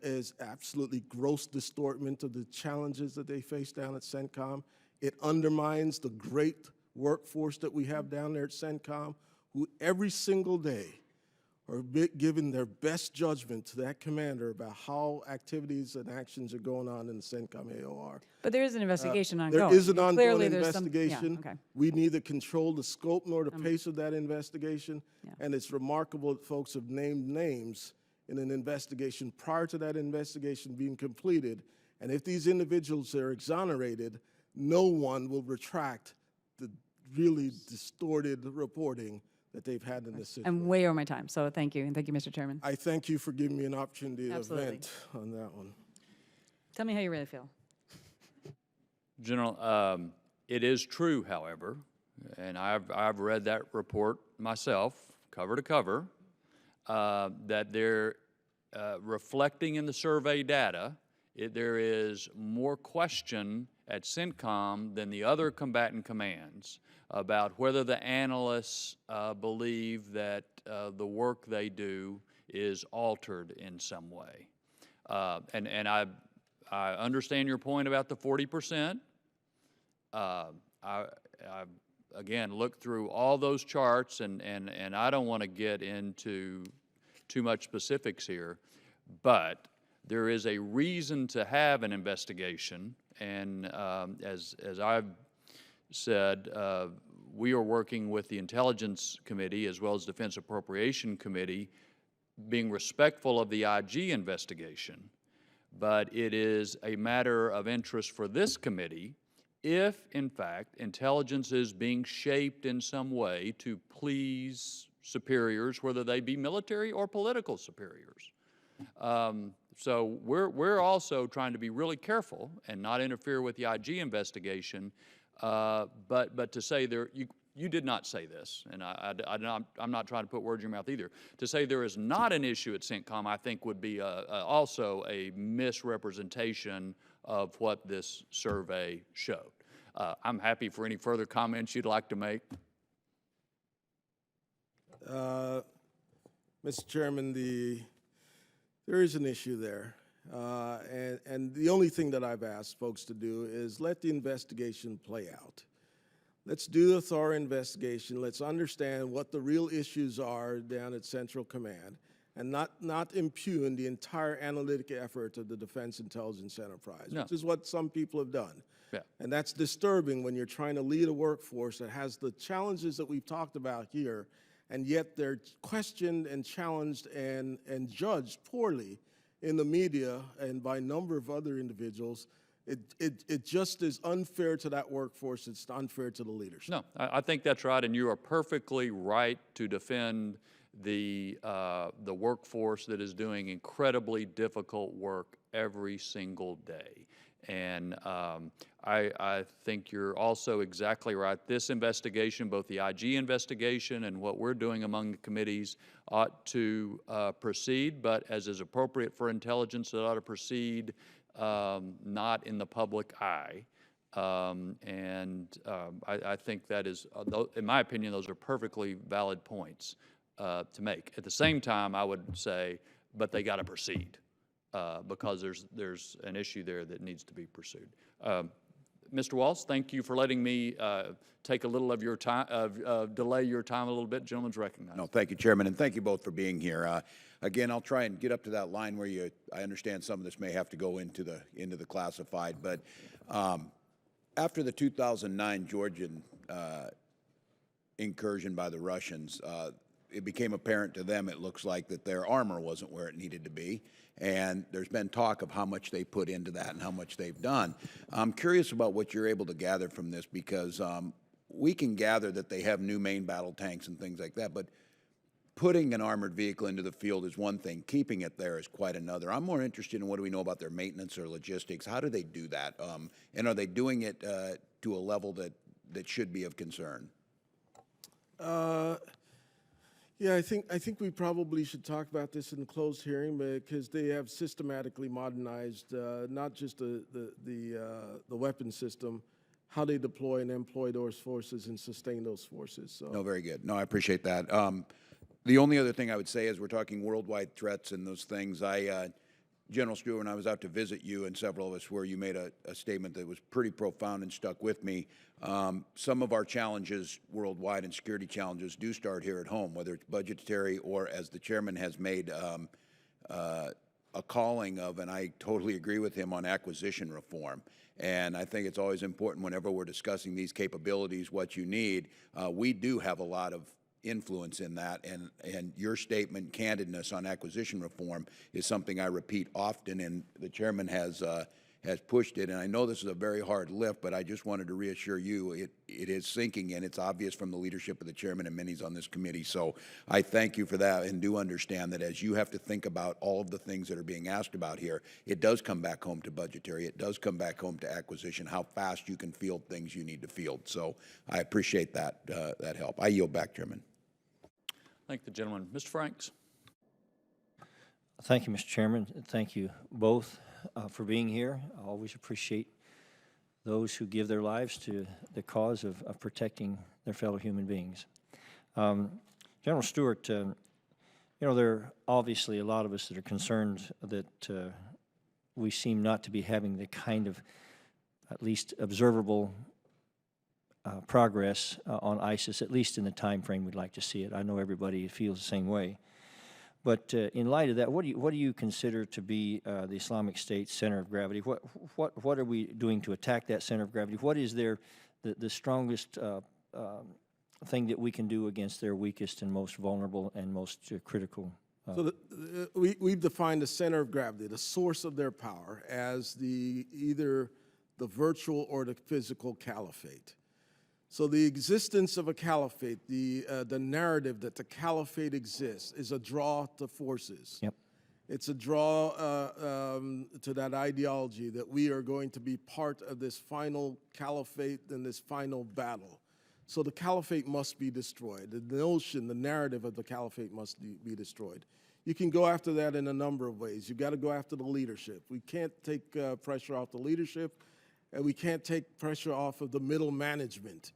is absolutely gross distortment of the challenges that they face down at CENTCOM. It undermines the great workforce that we have down there at CENTCOM, who every single day are giving their best judgment to that commander about how activities and actions are going on in the CENTCOM AOR. But there is an investigation ongoing. There is an ongoing Clearly investigation. Okay. We neither control the scope nor the pace of that investigation, and it's remarkable that folks have named names in an investigation prior to that investigation being completed, and if these individuals are exonerated, no one will retract the really distorted reporting that they've had in this situation. I'm way over my time, so thank you, and thank you, Mr. Chairman. I thank you for giving me an opportunity to Absolutely. vent on that one. Tell me how you really feel. General, it is true, however, and I've read that report myself, cover to cover, that they're reflecting in the survey data, there is more question at CENTCOM than the other combatant commands about whether the analysts believe that the work they do is altered in some way. And I understand your point about the 40%. I again looked through all those charts, and I don't want to get into too much specifics here, but there is a reason to have an investigation, and as I've said, we are working with the Intelligence Committee as well as Defense Appropriation Committee, being respectful of the IG investigation, but it is a matter of interest for this committee if, in fact, intelligence is being shaped in some way to please superiors, whether they be military or political superiors. So we're also trying to be really careful and not interfere with the IG investigation, but to say you did not say this, and I'm not trying to put words in your mouth either. To say there is not an issue at CENTCOM, I think would be also a misrepresentation of what this survey showed. I'm happy for any further comments you'd like to make. Mr. Chairman, there is an issue there. And the only thing that I've asked folks to do is let the investigation play out. Let's do a thorough investigation. Let's understand what the real issues are down at Central Command, and not impugn the entire analytic effort of the Defense Intelligence Enterprise, which is what some people have done. Yeah. And that's disturbing when you're trying to lead a workforce that has the challenges that we've talked about here, and yet they're questioned and challenged and judged poorly in the media and by a number of other individuals. It just is unfair to that workforce. It's unfair to the leadership. No, I think that's right, and you are perfectly right to defend the workforce that is doing incredibly difficult work every single day. And I think you're also exactly right. This investigation, both the IG investigation and what we're doing among the committees, ought to proceed, but as is appropriate for intelligence, it ought to proceed not in the public eye. I think that is, in my opinion, those are perfectly valid points to make. At the same time, I would say, but they got to proceed because there's an issue there that needs to be pursued. Mr. Waltz, thank you for letting me take a little of your time, delay your time a little bit. Gentleman's recognized. No, thank you, Chairman, and thank you both for being here. Again, I'll try and get up to that line where I understand some of this may have to go into the classified, but after the 2009 Georgian incursion by the Russians, it became apparent to them, it looks like, that their armor wasn't where it needed to be. And there's been talk of how much they put into that and how much they've done. I'm curious about what you're able to gather from this, because we can gather that they have new main battle tanks and things like that, but putting an armored vehicle into the field is one thing. Keeping it there is quite another. I'm more interested in what do we know about their maintenance or logistics. How do they do that? And are they doing it to a level that should be of concern? Yeah, I think we probably should talk about this in the closed hearing, because they have systematically modernized not just the weapon system, how they deploy and employ those forces and sustain those forces. So. No, very good. No, I appreciate that. The only other thing I would say is we're talking worldwide threats and those things. General Stewart, when I was out to visit you and several of us, where you made a statement that was pretty profound and stuck with me. Some of our challenges worldwide and security challenges do start here at home, whether it's budgetary or, as the chairman has made a calling of, and I totally agree with him, on acquisition reform. And I think it's always important whenever we're discussing these capabilities, what you need. We do have a lot of influence in that, and your statement, candidness on acquisition reform, is something I repeat often, and the chairman has pushed it. And I know this is a very hard lift, but I just wanted to reassure you it is sinking in. It's obvious from the leadership of the chairman and many's on this committee. So I thank you for that, and do understand that as you have to think about all of the things that are being asked about here, it does come back home to budgetary. It does come back home to acquisition, how fast you can field things you need to field. So I appreciate that help. I yield back, Chairman. Thank the gentleman. Mr. Franks. Thank you, Mr. Chairman. Thank you both for being here. I always appreciate those who give their lives to the cause of protecting their fellow human beings. General Stewart, you know, there are obviously a lot of us that are concerned that we seem not to be having the kind of at least observable progress on ISIS, at least in the time frame we'd like to see it. I know everybody feels the same way. But in light of that, what do you consider to be the Islamic State's center of gravity? What are we doing to attack that center of gravity? What is the strongest thing that we can do against their weakest and most vulnerable and most critical? So we've defined the center of gravity, the source of their power, as either the virtual or the physical caliphate. So the existence of a caliphate, the narrative that the caliphate exists, is a draw to forces. Yep. It's a draw to that ideology that we are going to be part of this final caliphate and this final battle. So the caliphate must be destroyed. The notion, the narrative of the caliphate must be destroyed. You can go after that in a number of ways. You've got to go after the leadership. We can't take pressure off the leadership, and we can't take pressure off of the middle management,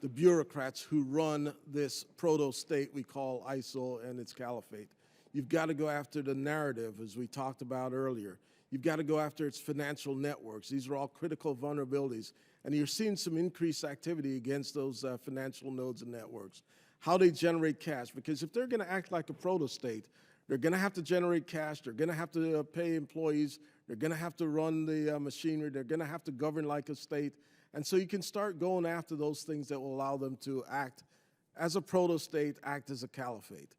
the bureaucrats who run this proto-state we call ISIL and its caliphate. You've got to go after the narrative, as we talked about earlier. You've got to go after its financial networks. These are all critical vulnerabilities. And you're seeing some increased activity against those financial nodes and networks. How they generate cash, because if they're going to act like a proto-state, they're going to have to generate cash, they're going to have to pay employees, they're going to have to run the machinery, they're going to have to govern like a state. And so you can start going after those things that will allow them to act as a proto-state, act as a caliphate.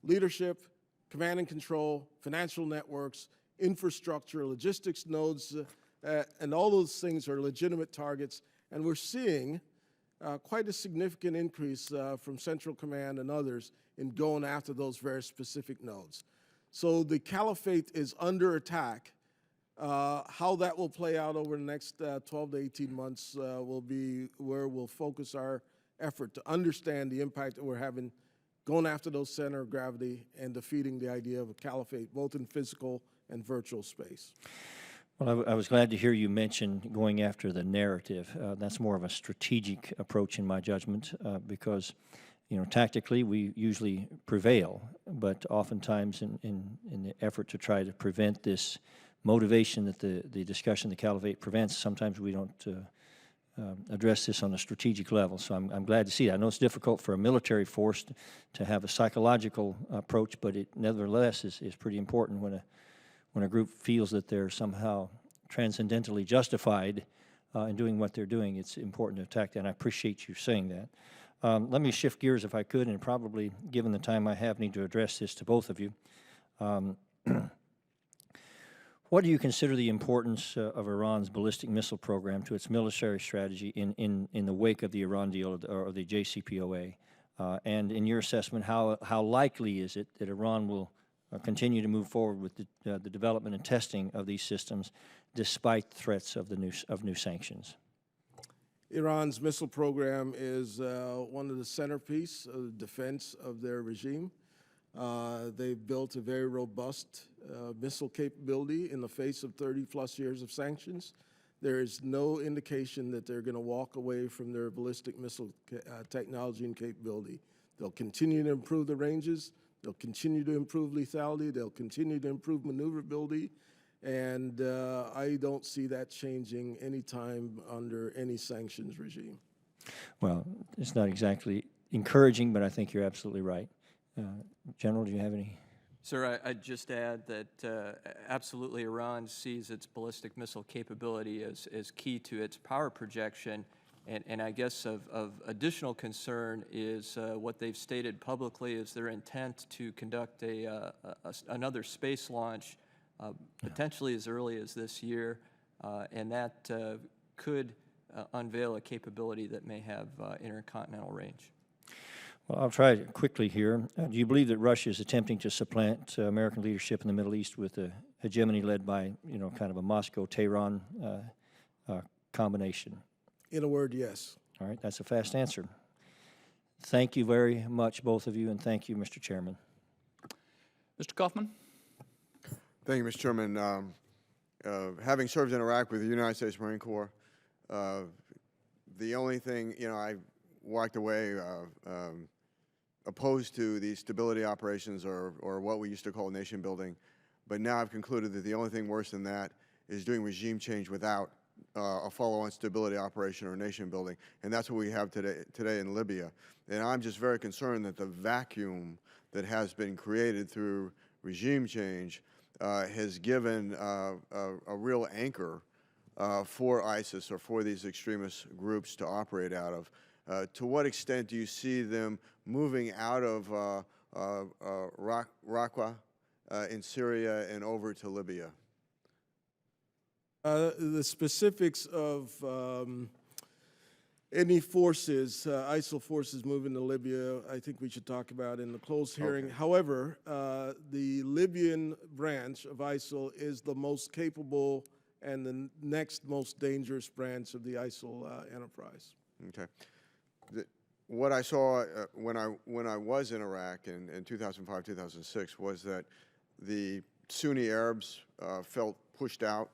Leadership, command and control, financial networks, infrastructure, logistics nodes, and all those things are legitimate targets. And we're seeing quite a significant increase from Central Command and others in going after those very specific nodes. So the caliphate is under attack. How that will play out over the next 12 to 18 months will be where we'll focus our effort to understand the impact that we're having going after those center of gravity and defeating the idea of a caliphate, both in physical and virtual space. Well, I was glad to hear you mention going after the narrative. That's more of a strategic approach in my judgment because, you know, tactically we usually prevail, but oftentimes in the effort to try to prevent this motivation that the discussion of the caliphate prevents, sometimes we don't address this on a strategic level. So I'm glad to see that. I know it's difficult for a military force to have a psychological approach, but it nevertheless is pretty important when a group feels that they're somehow transcendentally justified in doing what they're doing. It's important to attack that, and I appreciate you saying that. Let me shift gears if I could, and probably, given the time I have, need to address this to both of you. What do you consider the importance of Iran's ballistic missile program to its military strategy in the wake of the Iran deal or the JCPOA? And in your assessment, how likely is it that Iran will continue to move forward with the development and testing of these systems despite threats of new sanctions? Iran's missile program is one of the centerpiece of the defense of their regime. They've built a very robust missile capability in the face of 30-plus years of sanctions. There is no indication that they're going to walk away from their ballistic missile technology and capability. They'll continue to improve the ranges. They'll continue to improve lethality. They'll continue to improve maneuverability. And I don't see that changing anytime under any sanctions regime. Well, it's not exactly encouraging, but I think you're absolutely right. General, do you have any? Sir, I'd just add that absolutely Iran sees its ballistic missile capability as key to its power projection. And I guess of additional concern is what they've stated publicly is their intent to conduct another space launch potentially as early as this year. And that could unveil a capability that may have intercontinental range. Well, I'll try it quickly here. Do you believe that Russia is attempting to supplant American leadership in the Middle East with a hegemony led by, kind of a Moscow-Tehran combination? In a word, yes. All right, that's a fast answer. Thank you very much, both of you, and thank you, Mr. Chairman. Mr. Kaufman? Thank you, Mr. Chairman. Having served in Iraq with the United States Marine Corps, The only thing, I walked away opposed to the stability operations or what we used to call nation building, but now I've concluded that the only thing worse than that is doing regime change without a follow-on stability operation or nation building, and that's what we have today in Libya. And I'm just very concerned that the vacuum that has been created through regime change has given a real anchor for ISIS or for these extremist groups to operate out of. To what extent do you see them moving out of Raqqa in Syria and over to Libya? The specifics of any forces, ISIL forces moving to Libya, I think we should talk about in the closed hearing. Okay. However, the Libyan branch of ISIL is the most capable and the next most dangerous branch of the ISIL enterprise. Okay. What I saw when I was in Iraq in 2005, 2006 was that the Sunni Arabs felt pushed out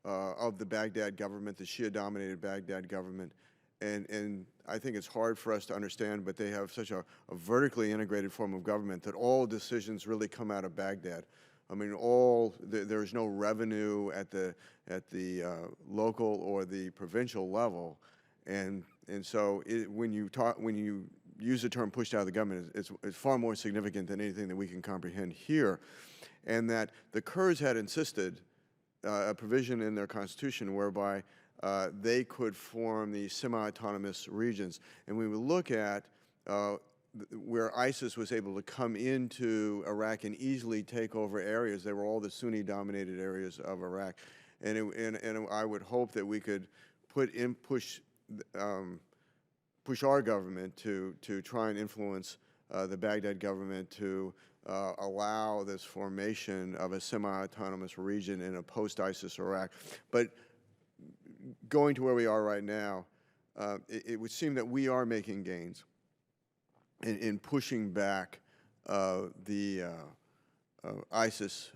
of the Baghdad government, the Shia-dominated Baghdad government, and I think it's hard for us to understand, but they have such a vertically integrated form of government that all decisions really come out of Baghdad. I mean, there's no revenue at the local or the provincial level, and so when you use the term pushed out of the government, it's far more significant than anything that we can comprehend here, and that the Kurds had insisted a provision in their constitution whereby they could form these semi-autonomous regions, and we would look at where ISIS was able to come into Iraq and easily take over areas. They were all the Sunni-dominated areas of Iraq, and I would hope that we could push our government to try and influence the Baghdad government to allow this formation of a semi-autonomous region in a post-ISIS Iraq. But going to where we are right now, it would seem that we are making gains in pushing back the ISIS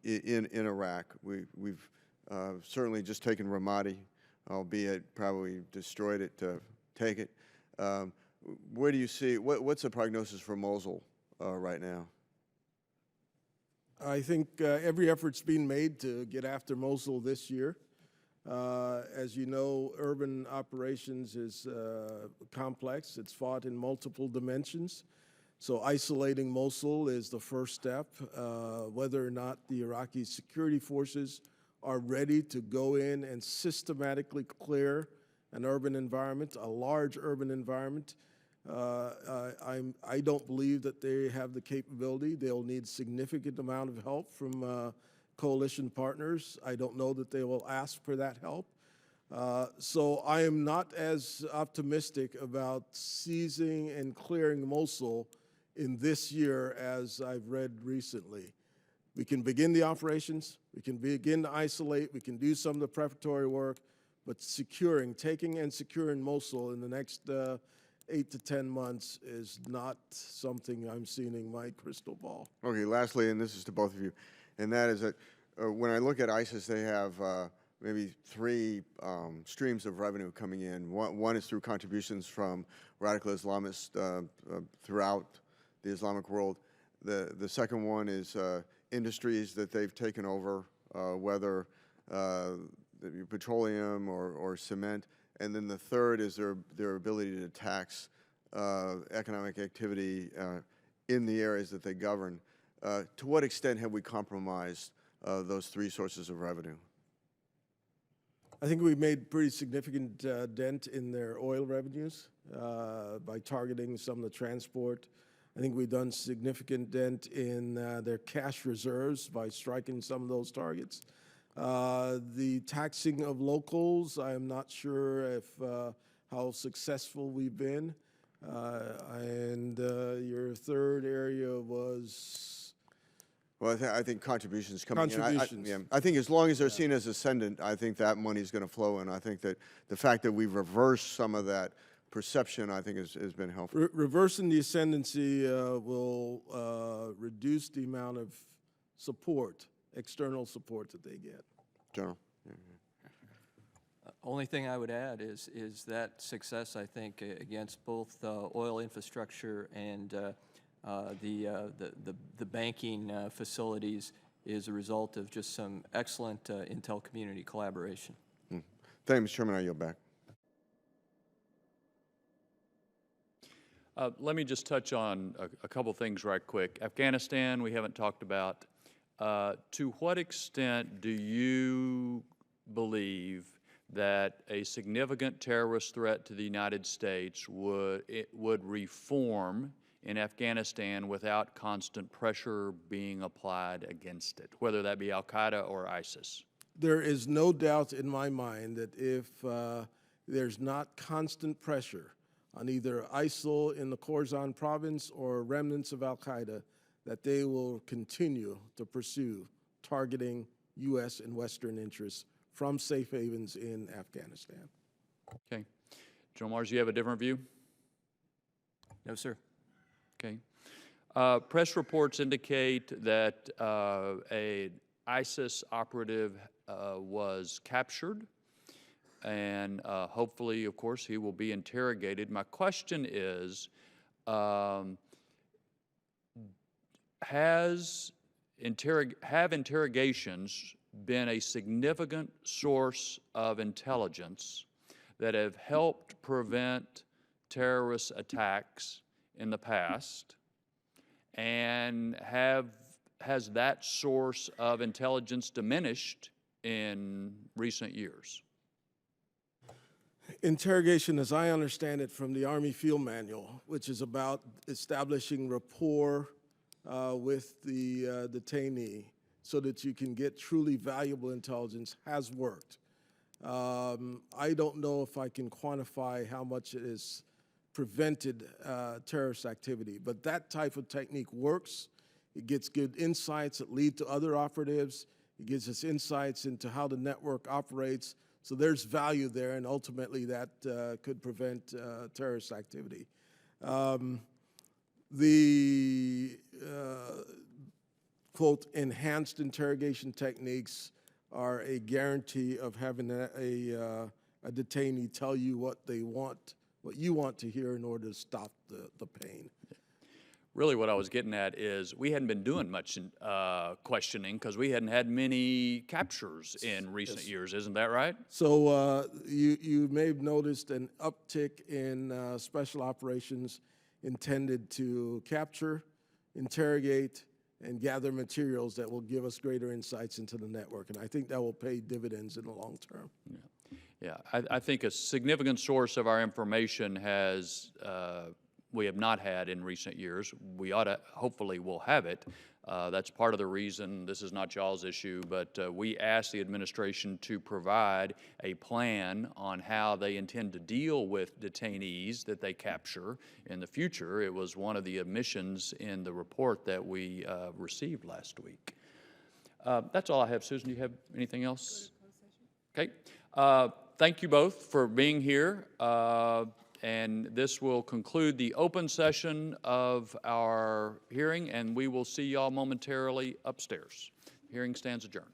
in Iraq. We've certainly just taken Ramadi, albeit probably destroyed it to take it. Where do you see, what's the prognosis for Mosul right now? I think every effort's being made to get after Mosul this year. As you know, urban operations is complex. It's fought in multiple dimensions. So isolating Mosul is the first step. Whether or not the Iraqi security forces are ready to go in and systematically clear an urban environment, a large urban environment, I don't believe that they have the capability. They'll need significant amount of help from coalition partners. I don't know that they will ask for that help. So I am not as optimistic about seizing and clearing Mosul in this year as I've read recently. We can begin the operations, we can begin to isolate, we can do some of the preparatory work, but taking and securing Mosul in the next 8 to 10 months is not something I'm seeing in my crystal ball. Okay, lastly, and this is to both of you, and that is that when I look at ISIS, they have maybe three streams of revenue coming in. One is through contributions from radical Islamists throughout the Islamic world. The second one is industries that they've taken over, whether petroleum or cement. And then the third is their ability to tax economic activity in the areas that they govern. To what extent have we compromised those three sources of revenue? I think we've made pretty significant dent in their oil revenues by targeting some of the transport. I think we've done significant dent in their cash reserves by striking some of those targets. The taxing of locals, I am not sure how successful we've been. And your third area was? Well, I think contributions coming Contributions. in. I think as long as they're seen as ascendant, I think that money is going to flow in. I think that the fact that we've reversed some of that perception, I think, has been helpful. Reversing the ascendancy will reduce the amount of support, external support that they get. General. Only thing I would add is that success, I think, against both oil infrastructure and the banking facilities is a result of just some excellent intel community collaboration. Thank you, Mr. Chairman. I yield back. Let me just touch on a couple things right quick. Afghanistan, we haven't talked about. To what extent do you believe that a significant terrorist threat to the United States would reform in Afghanistan without constant pressure being applied against it, whether that be al-Qaeda or ISIS? There is no doubt in my mind that if there's not constant pressure on either ISIL in the Khorasan province or remnants of al-Qaeda, that they will continue to pursue targeting U.S. and Western interests from safe havens in Afghanistan. Okay. General Mars, you have a different view? No, sir. Okay. Press reports indicate that a ISIS operative was captured, and hopefully, of course, he will be interrogated. My question is, have interrogations been a significant source of intelligence that have helped prevent terrorist attacks in the past, and has that source of intelligence diminished in recent years? Interrogation, as I understand it from the Army Field Manual, which is about establishing rapport with the detainee so that you can get truly valuable intelligence, has worked. I don't know if I can quantify how much it has prevented terrorist activity, but that type of technique works. It gets good insights that lead to other operatives. It gives us insights into how the network operates. So there's value there, and ultimately that could prevent terrorist activity. The quote, enhanced interrogation techniques are a guarantee of having a detainee tell you what you want to hear in order to stop the pain. Really what I was getting at is we hadn't been doing much questioning because we hadn't had many captures in recent years. Isn't that right? So you may have noticed an uptick in special operations intended to capture, interrogate, and gather materials that will give us greater insights into the network. And I think that will pay dividends in the long term. Yeah, I think a significant source of our information we have not had in recent years. We hopefully will have it. That's part of the reason, this is not y'all's issue, but we asked the administration to provide a plan on how they intend to deal with detainees that they capture in the future. It was one of the omissions in the report that we received last week. That's all I have. Susan, do you have anything else? Okay. Thank you both for being here. And this will conclude the open session of our hearing, and we will see y'all momentarily upstairs. Hearing stands adjourned.